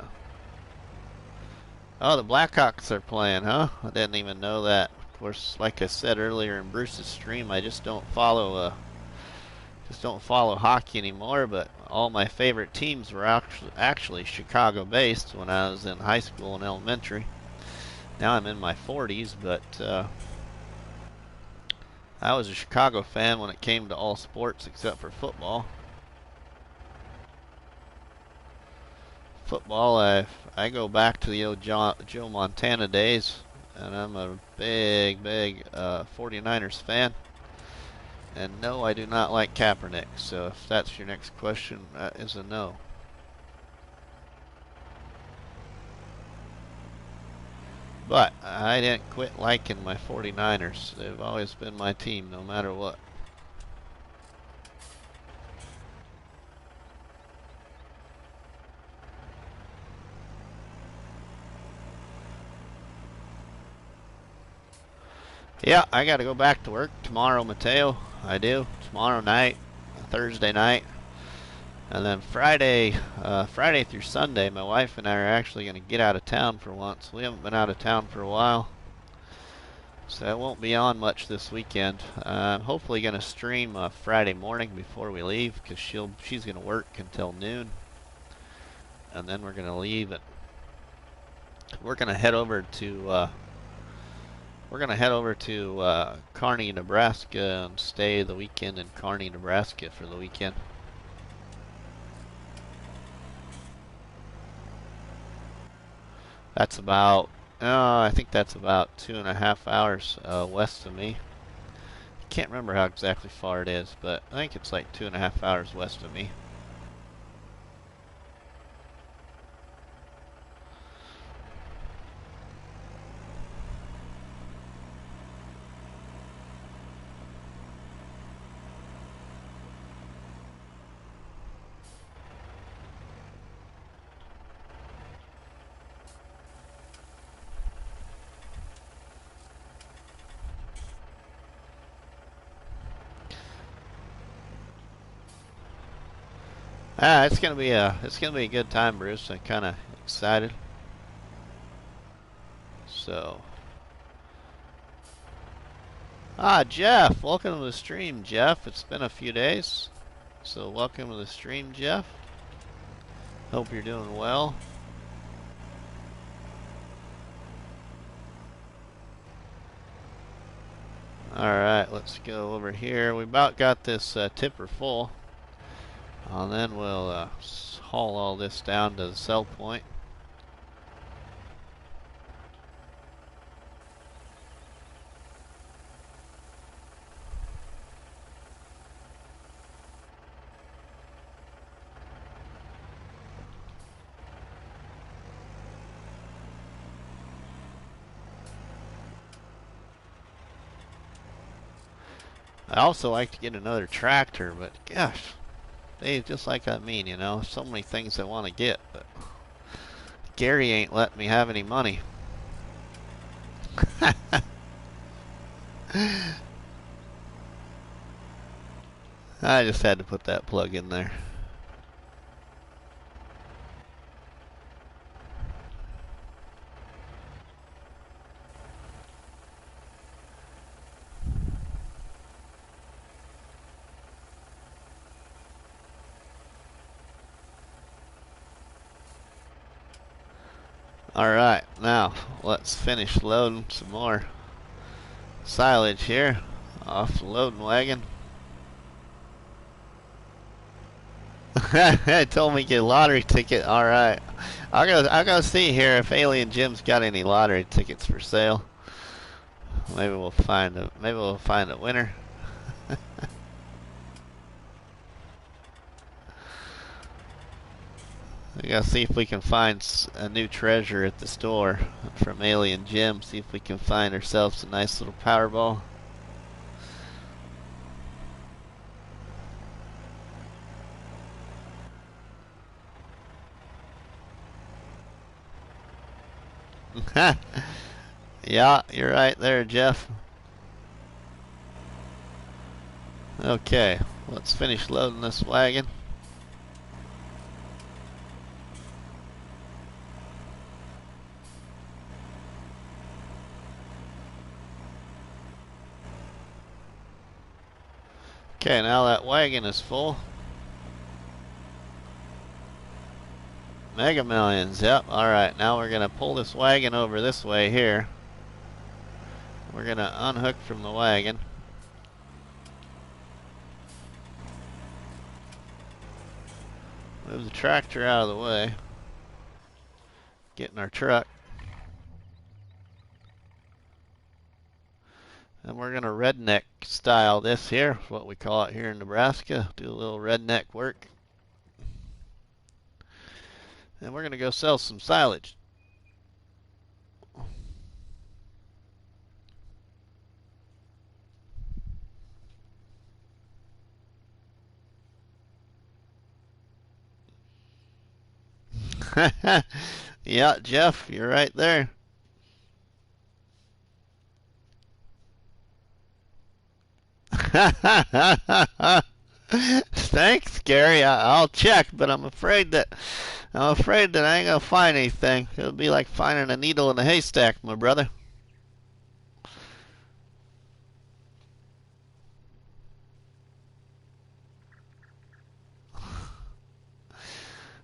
Oh, the Blackhawks are playing, huh? I didn't even know that. Of course, like I said earlier in Bruce's stream, I just don't follow hockey anymore, but all my favorite teams were actually Chicago based when I was in high school and elementary. Now I'm in my 40s, but I was a Chicago fan when it came to all sports except for football. Football, I go back to the old Joe Montana days, and I'm a big 49ers fan. And no, I do not like Kaepernick, so if that's your next question, that is a no. But I didn't quit liking my 49ers. They've always been my team, no matter what. Yeah, I got to go back to work tomorrow, Mateo. I do. Tomorrow night, Thursday night. And then Friday through Sunday, my wife and I are actually going to get out of town for once. We haven't been out of town for a while. So I won't be on much this weekend. I'm hopefully going to stream Friday morning before we leave, because she's going to work until noon. And then we're going to leave it. We're going to head over to Kearney, Nebraska, and stay the weekend in Kearney, Nebraska for the weekend. That's about, I think that's about 2.5 hours west of me. Can't remember how exactly far it is, but I think it's like 2.5 hours west of me. It's gonna be a good time, Bruce. I'm kind of excited. So, Jeff, welcome to the stream, Jeff. It's been a few days, so welcome to the stream, Jeff. Hope you're doing well. All right, let's go over here. We about got this tipper full. And then we'll haul all this down to the sell point. I also like to get another tractor, but gosh, they just like I mean, you know, so many things I want to get, but Gary ain't letting me have any money. I just had to put that plug in there. Alright, now let's finish loading some more silage here off the loading wagon. It told me to get a lottery ticket. Alright. I'll go see here if Alien Jim's got any lottery tickets for sale. Maybe we'll find a winner. We gotta see if we can find a new treasure at the store from Alien Jim. See if we can find ourselves a nice little Powerball. Yeah, you're right there, Jeff. Okay, let's finish loading this wagon. Okay, now that wagon is full. Mega Millions, yep. Alright, now we're going to pull this wagon over this way here. We're going to unhook from the wagon. Move the tractor out of the way. Get in our truck. And we're going to redneck style this here, what we call it here in Nebraska. Do a little redneck work. And we're going to go sell some silage. Yeah, Jeff, you're right there. Thanks, Gary. I'll check, but I'm afraid that I ain't gonna find anything. It'll be like finding a needle in a haystack, my brother.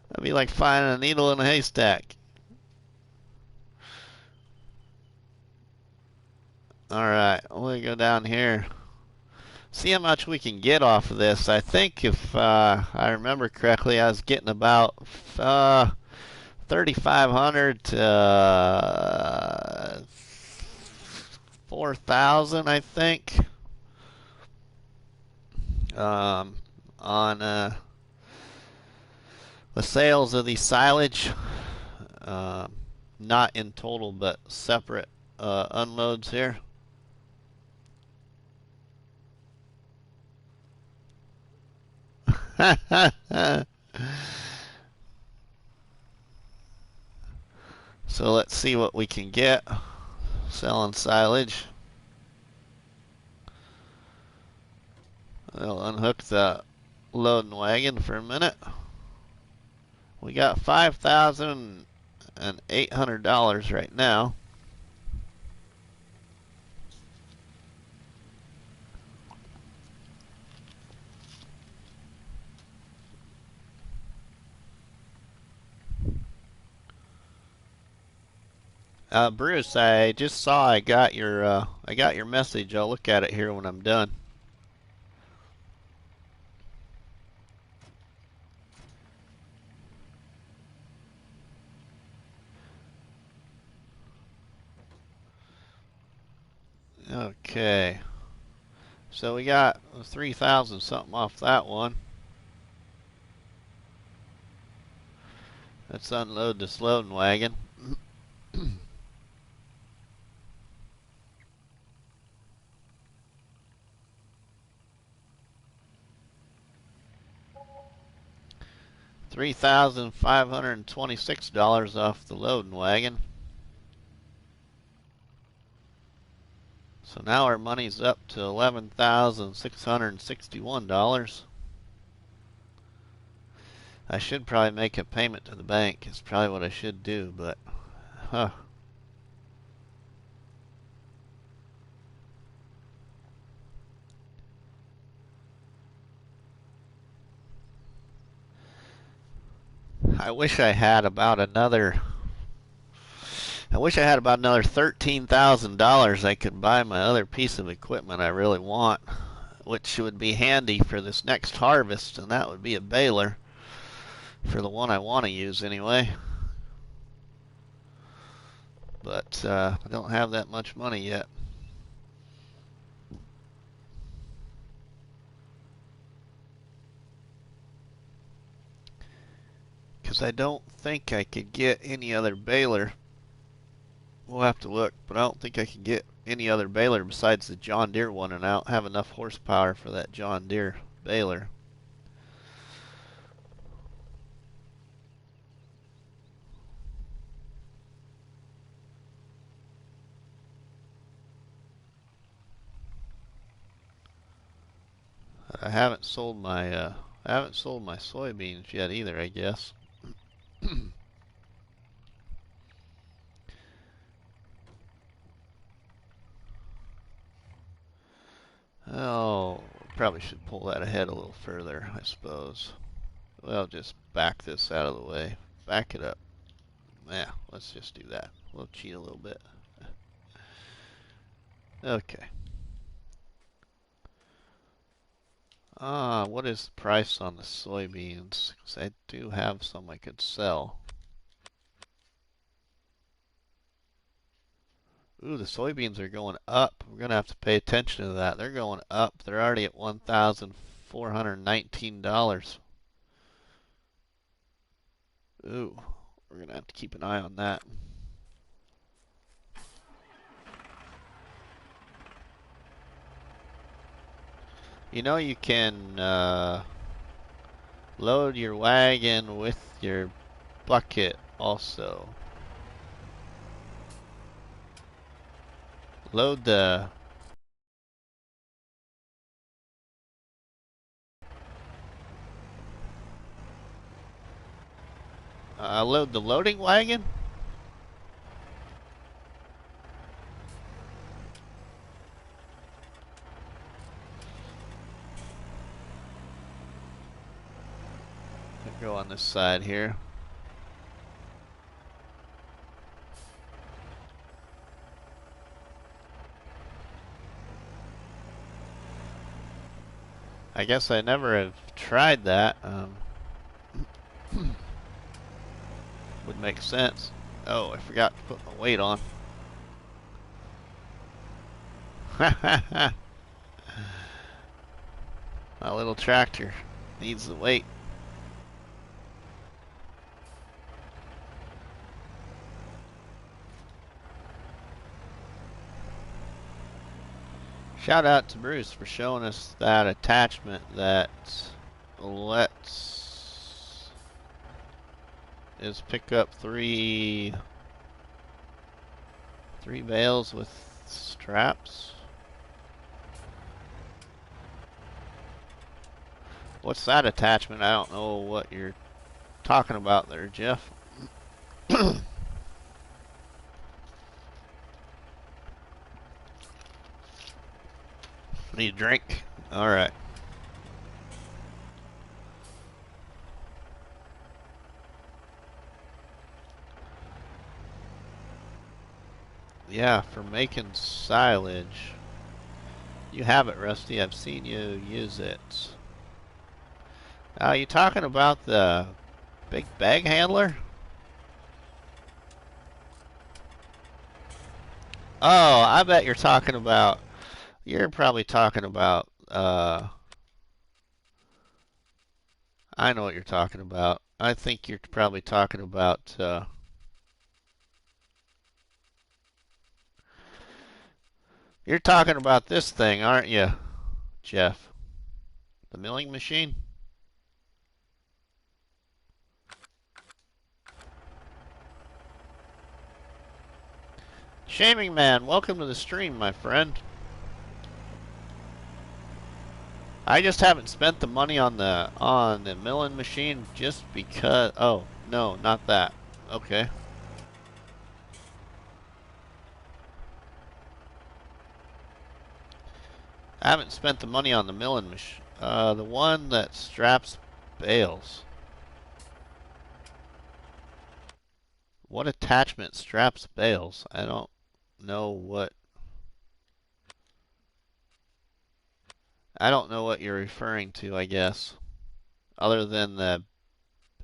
It'll be like finding a needle in a haystack. Alright, we'll go down here. See how much we can get off of this. I think if I remember correctly, I was getting about 3,500 to 4,000, I think, on the sales of the silage. Not in total, but separate unloads here. So let's see what we can get selling silage. I'll unhook the loading wagon for a minute. We got $5,800 right now. Bruce, I just saw I got your message. I'll look at it here when I'm done. Okay. So we got 3,000 something off that one. Let's unload this loading wagon. $3,526 off the loading wagon. So now our money's up to $11,661. I should probably make a payment to the bank. It's probably what I should do, but I wish I had about another $13,000 I could buy my other piece of equipment I really want, which would be handy for this next harvest, and that would be a baler for the one I want to use anyway. But I don't have that much money yet. Because I don't think I could get any other baler. We'll have to look, but I don't think I can get any other baler besides the John Deere one, and I don't have enough horsepower for that John Deere baler. I haven't sold my soybeans yet either, I guess. Oh, probably should pull that ahead a little further, I suppose. Well, just back this out of the way. Back it up. Yeah, let's just do that. We'll cheat a little bit. Okay. What is the price on the soybeans? Because I do have some I could sell. Ooh, the soybeans are going up. We're going to have to pay attention to that. They're going up. They're already at $1,419. Ooh, we're going to have to keep an eye on that. You know, you can load your wagon with your bucket also. Load the loading wagon? I'll go on this side here. I guess I never have tried that. Would make sense. Oh, I forgot to put my weight on. My little tractor needs the weight. Shout out to Bruce for showing us that attachment that lets us pick up three bales with straps. What's that attachment? I don't know what you're talking about there, Jeff. Need a drink? Alright. Yeah, for making silage. You have it, Rusty. I've seen you use it. Are you talking about the big bag handler? Oh, I bet you're talking about... You're probably talking about... I know what you're talking about. I think you're probably talking about... You're talking about this thing, aren't you, Jeff? The milling machine? Shaming Man, welcome to the stream, my friend. I just haven't spent the money on the milling machine just because. Oh no, not that. Okay. I haven't spent the money on the milling machine. The one that straps bales. What attachment straps bales? I don't know what. I don't know what you're referring to, I guess. Other than the,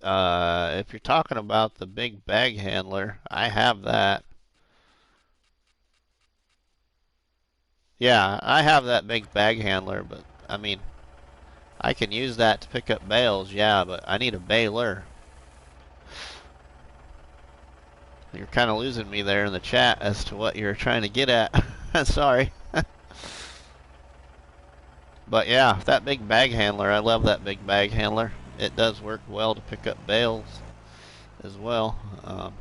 if you're talking about the big bag handler, I have that. Yeah, I have that big bag handler, but I mean, I can use that to pick up bales, yeah, but I need a baler. You're kind of losing me there in the chat as to what you're trying to get at. Sorry. But yeah, that big bag handler, I love that big bag handler. It does work well to pick up bales as well. But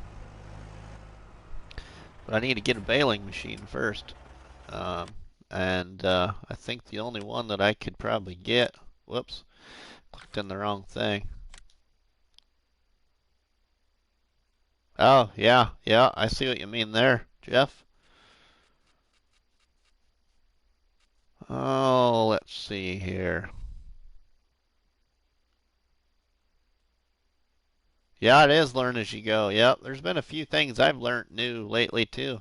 I need to get a baling machine first. I think the only one that I could probably get, whoops, clicked on the wrong thing. Oh, yeah, I see what you mean there, Jeff. Oh, let's see here. Yeah, it is learn as you go. Yep, there's been a few things I've learned new lately too.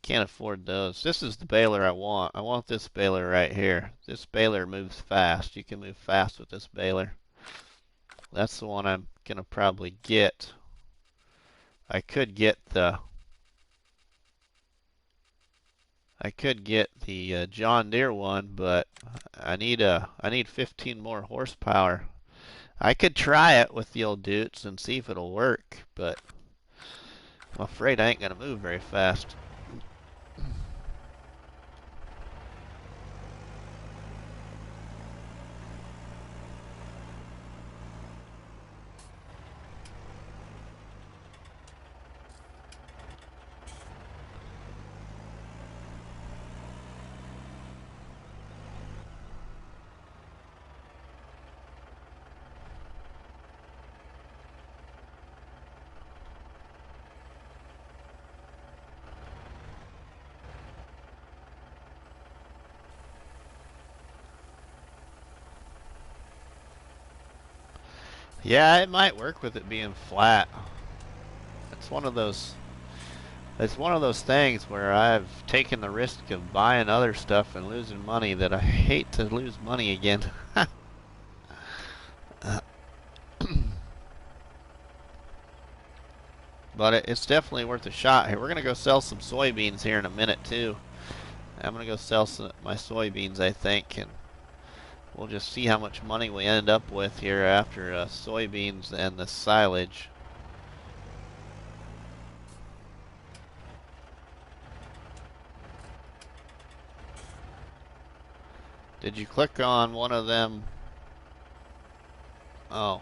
Can't afford those. This is the baler I want. I want this baler right here. This baler moves fast. You can move fast with this baler. That's the one I'm gonna probably get. I could get the John Deere one, but I need 15 more horsepower. I could try it with the old Dutes and see if it'll work, but I'm afraid I ain't gonna move very fast. Yeah, it might work with it being flat. It's one of those things where I've taken the risk of buying other stuff and losing money that I hate to lose money again. But it's definitely worth a shot here. We're gonna go sell some soybeans here in a minute too. I'm gonna go sell my soybeans, I think, and we'll just see how much money we end up with here after soybeans and the silage. Did you click on one of them? Oh.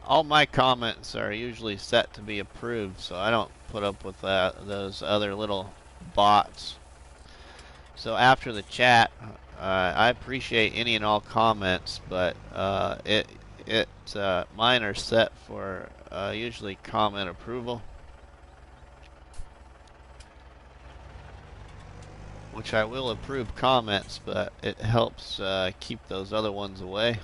All my comments are usually set to be approved, so I don't put up with those other little bots. So after the chat, I appreciate any and all comments, but mine are set for usually comment approval, which I will approve comments, but it helps keep those other ones away.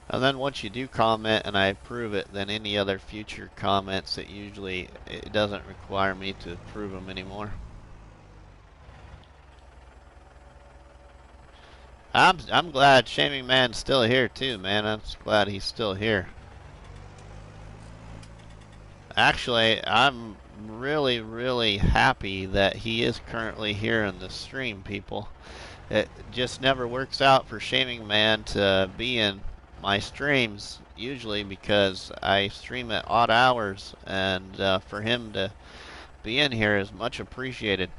And then once you do comment and I approve it, then any other future comments, it doesn't require me to approve them anymore. I'm glad Shaming Man's still here too, man. I'm just glad he's still here. Actually, I'm really happy that he is currently here in the stream, people. It just never works out for Shaming Man to be in my streams usually because I stream at odd hours, and for him to be in here is much appreciated.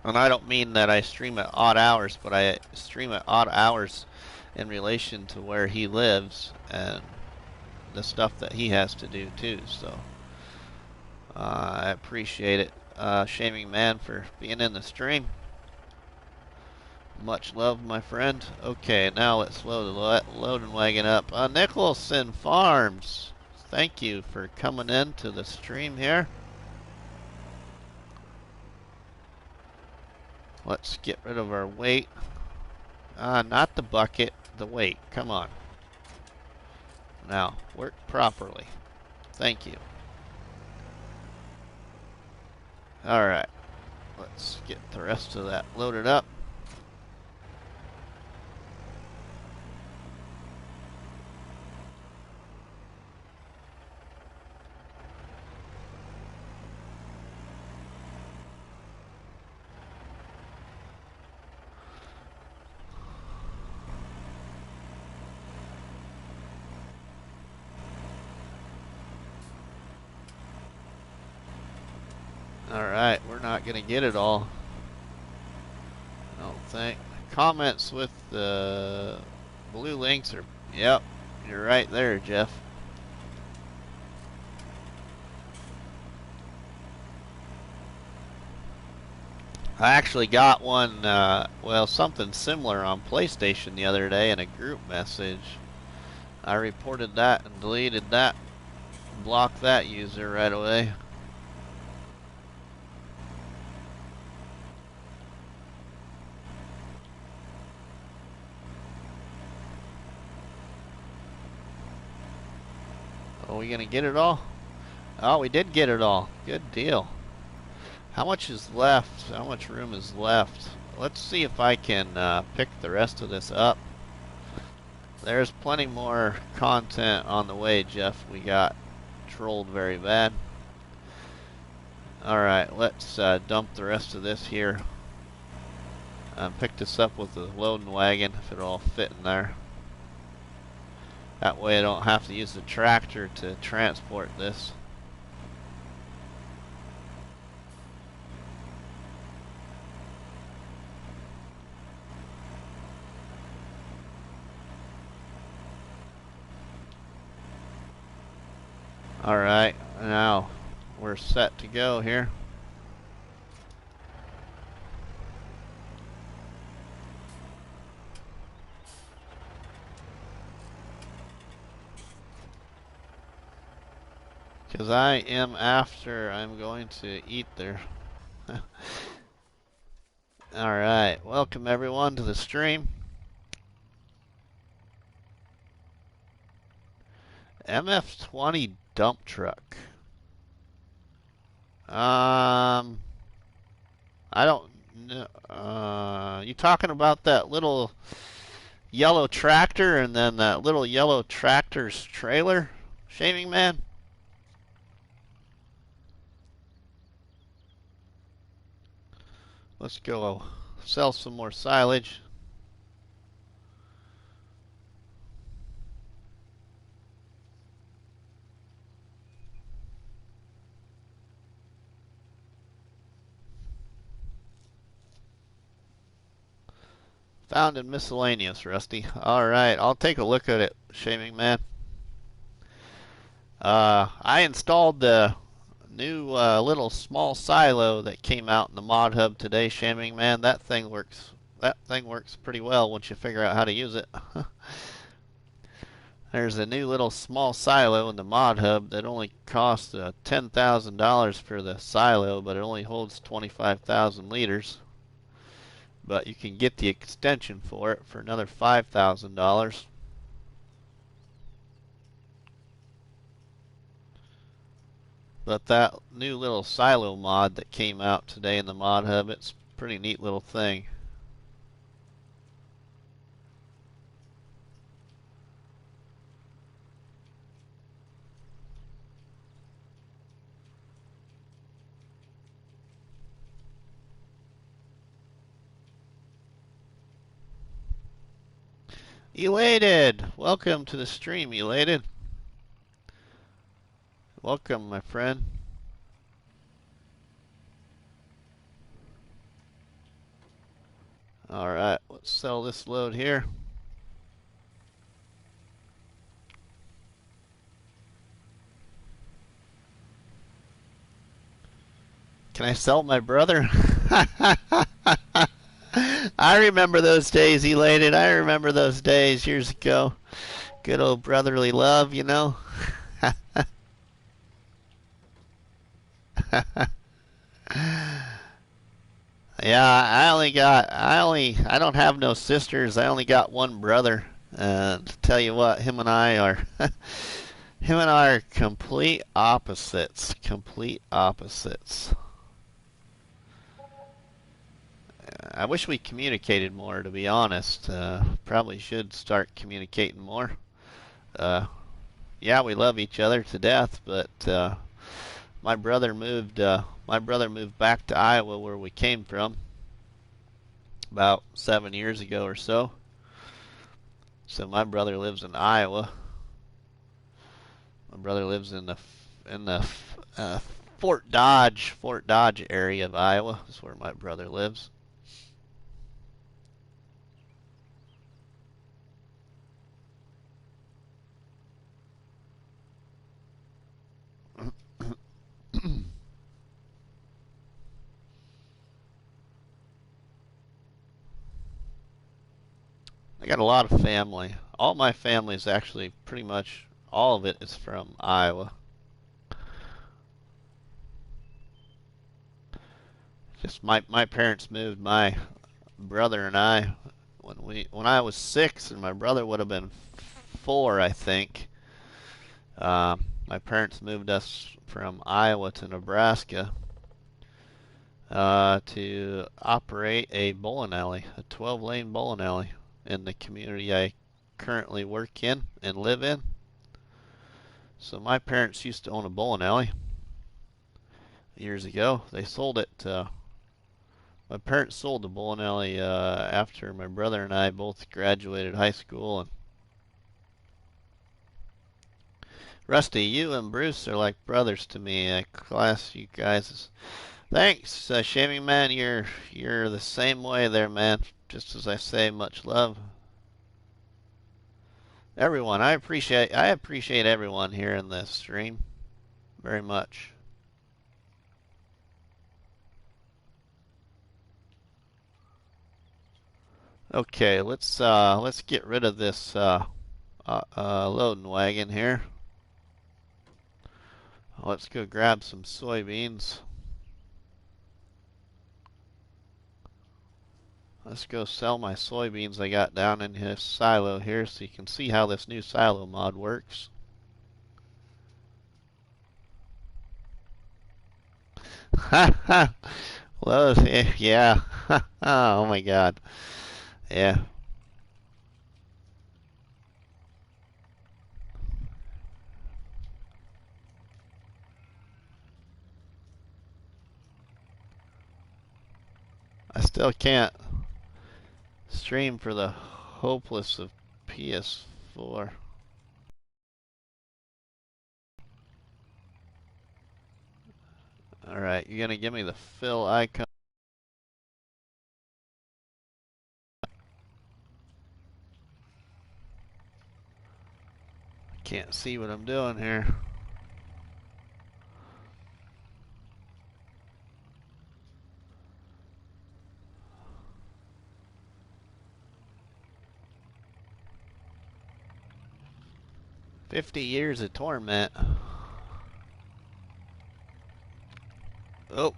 And I don't mean that I stream at odd hours, but I stream at odd hours in relation to where he lives and the stuff that he has to do too. So I appreciate it, Shaming Man, for being in the stream. Much love, my friend. Okay, now let's load the loading wagon up. Nicholson Farms, thank you for coming in to the stream here. Let's get rid of our weight. Not the bucket, the weight. Come on. Now, work properly. Thank you. Alright, let's get the rest of that loaded up. Alright, we're not going to get it all, I don't think. Comments with the blue links are... Yep, you're right there, Jeff. I actually got one, well, something similar on PlayStation the other day in a group message. I reported that and deleted that, blocked that user right away. Are we gonna get it all? Oh, we did get it all. Good deal. How much is left? How much room is left? Let's see if I can pick the rest of this up. There's plenty more content on the way, Jeff. We got trolled very bad. Alright, let's dump the rest of this here. Pick this up with the loading wagon if it'll all fit in there. That way I don't have to use the tractor to transport this. Alright, now we're set to go here. Because I'm going to eat there. Alright, welcome everyone to the stream. MF20 dump truck. I don't know. You talking about that little yellow tractor and then that little yellow tractor's trailer, Shaming Man? Let's go sell some more silage. Found in miscellaneous, Rusty. Alright, I'll take a look at it, Shaming Man. I installed the new little small silo that came out in the mod hub today, Shaming Man. That thing works pretty well once you figure out how to use it. There's a new little small silo in the mod hub that only costs $10,000 for the silo, but it only holds 25,000 liters. But you can get the extension for it for another $5,000. But that new little silo mod that came out today in the mod hub, it's a pretty neat little thing. Elated! Welcome to the stream, Elated. Welcome, my friend. Alright, let's sell this load here. Can I sell my brother? I remember those days, Elated. I remember those days years ago. Good old brotherly love, you know. Yeah, I don't have no sisters. I only got one brother. To tell you what, him and I are complete opposites. Complete opposites. I wish we communicated more, to be honest. Probably should start communicating more. Yeah, we love each other to death, but my brother moved back to Iowa, where we came from, about 7 years ago or so. So my brother lives in Iowa. My brother lives in the Fort Dodge area of Iowa. That's where my brother lives. I got a lot of family. All my family is actually pretty much all of it is from Iowa. Just my parents moved my brother and I when I was 6 and my brother would have been 4, I think. My parents moved us from Iowa to Nebraska to operate a bowling alley, a 12-lane bowling alley in the community I currently work in and live in. So my parents used to own a bowling alley years ago. They sold it. My parents sold the bowling alley after my brother and I both graduated high school. And Rusty, you and Bruce are like brothers to me. I class you guys as... Thanks, Shaming Man. You're the same way there, man. Just as I say, much love. Everyone, I appreciate everyone here in this stream very much. Okay, let's get rid of this loading wagon here. Let's go grab some soybeans. Let's go sell my soybeans I got down in his silo here so you can see how this new silo mod works. Ha ha! Well, yeah. Oh my god. Yeah. I still can't stream for the hopeless of PS4. Alright, you're gonna give me the fill icon. Can't see what I'm doing here. "50 years of torment." Oh.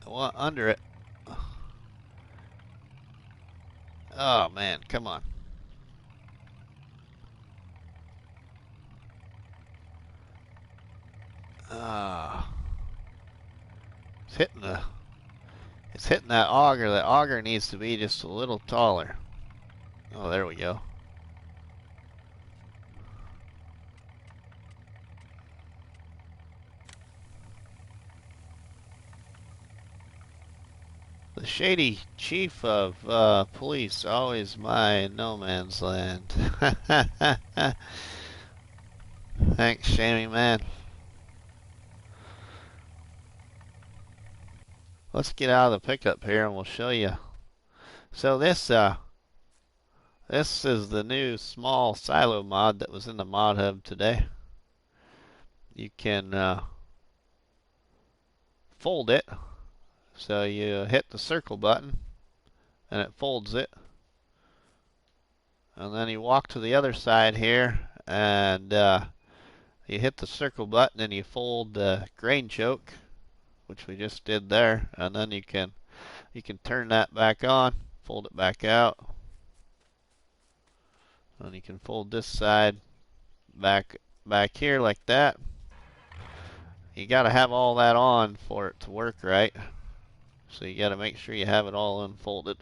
I want under it. Oh man, come on. Ah. It's hitting that auger. That auger needs to be just a little taller. Oh, there we go. The The shady chief of police, always my no man's land. Thanks, Shamey man. Let's get out of the pickup here and we'll show you. So this is the new small silo mod that was in the mod hub today. You can fold it. So you hit the circle button and it folds it. And then you walk to the other side here and you hit the circle button and you fold the grain choke, which we just did there, and then you can turn that back on, fold it back out, and you can fold this side back here like that. You got to have all that on for it to work right, so you got to make sure you have it all unfolded.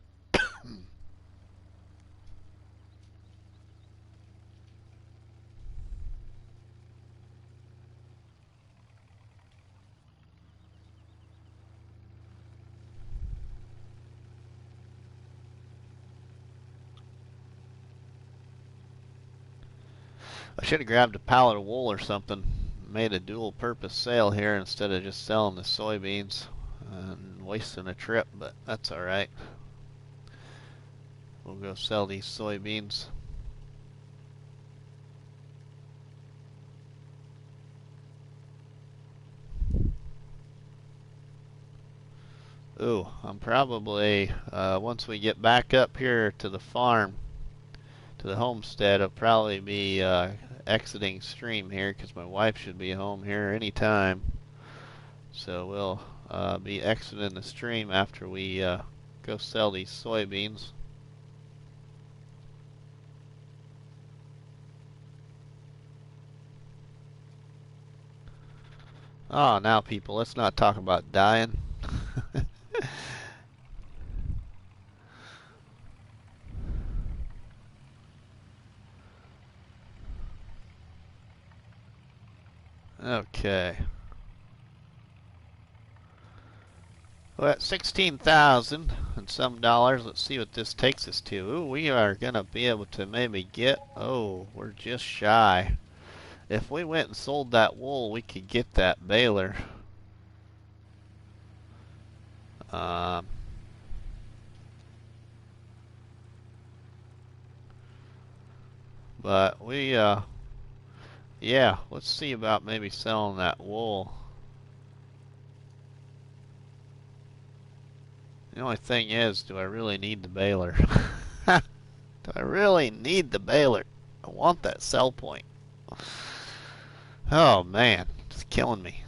I should have grabbed a pallet of wool or something, made a dual purpose sale here instead of just selling the soybeans and wasting a trip, but that's alright. We'll go sell these soybeans. Ooh, I'm probably, once we get back up here to the farm, to the homestead, I'll probably be exiting stream here because my wife should be home here anytime. So we'll be exiting the stream after we go sell these soybeans. Oh, now people, let's not talk about dying. Okay. Well, at 16,000 and some dollars, let's see what this takes us to. Ooh, we are going to be able to maybe get, oh, we're just shy. If we went and sold that wool, we could get that baler. But we, yeah, let's see about maybe selling that wool. The only thing is, do I really need the baler? Do I really need the baler? I want that sell point. Oh man, it's killing me.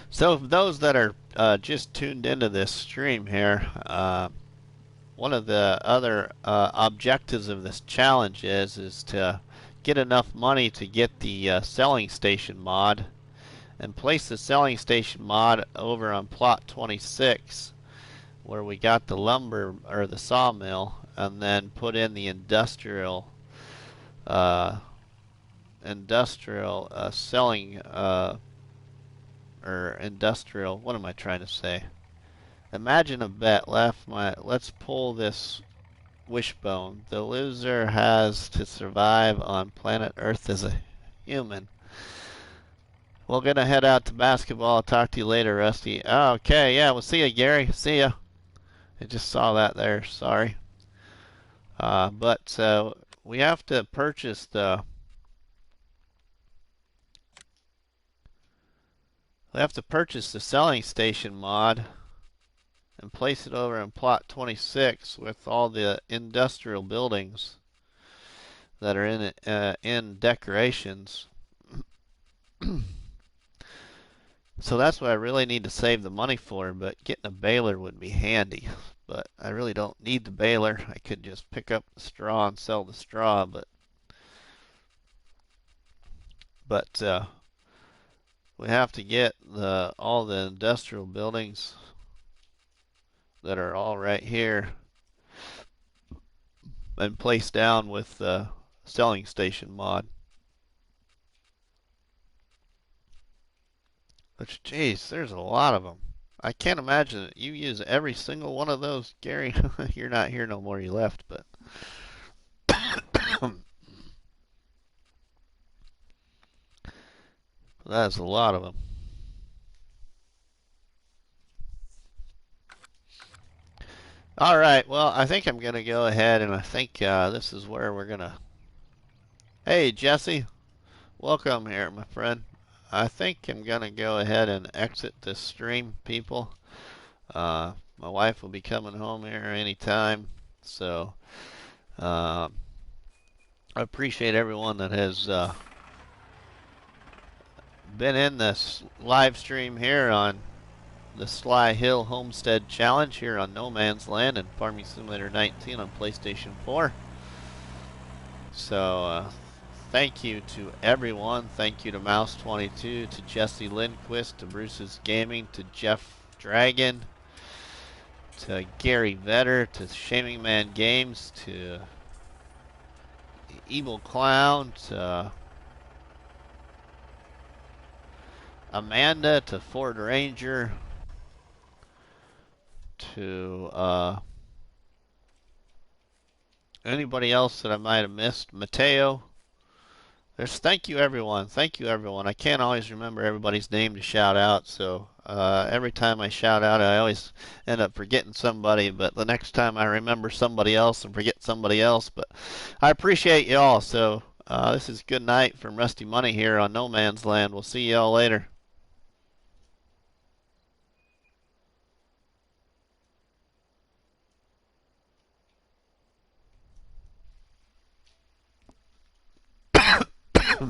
So for those that are just tuned into this stream here, one of the other objectives of this challenge is to get enough money to get the selling station mod and place the selling station mod over on plot 26 where we got the lumber or the sawmill, and then put in the industrial selling or industrial, what am I trying to say? Imagine a bet left. Let's pull this wishbone. The loser has to survive on planet Earth as a human. We're gonna head out to basketball. I'll talk to you later, Rusty. Okay, yeah, we'll see you, Gary. See ya. I just saw that there. Sorry. But we have to purchase the selling station mod and place it over in plot 26 with all the industrial buildings that are in decorations. So that's what I really need to save the money for, but getting a baler would be handy. But I really don't need the baler. I could just pick up the straw and sell the straw, but we have to get all the industrial buildings that are all right here and placed down with the selling station mod. Which, geez, there's a lot of them. I can't imagine that you use every single one of those, Gary. You're not here no more. You left, but that's a lot of them. All right. Well, I think I'm gonna go ahead, and I think this is where we're gonna. Hey, Jesse, welcome here, my friend. I think I'm gonna go ahead and exit this stream, people. My wife will be coming home here anytime, so I appreciate everyone that has been in this live stream here on the Sly Hill Homestead Challenge here on No Man's Land and Farming Simulator 19 on PlayStation 4. So thank you to everyone. Thank you to Mouse22, to Jesse Lindquist, to Bruce's Gaming, to Jeff Dragon, to Gary Vetter, to Shaming Man Games, to Evil Clown, to Amanda, to Ford Ranger, to anybody else that I might have missed, Mateo. Thank you everyone. Thank you everyone. I can't always remember everybody's name to shout out, so every time I shout out, I always end up forgetting somebody. But the next time I remember somebody else and forget somebody else. But I appreciate y'all. So this is good night from Rusty Money here on No Man's Land. We'll see y'all later.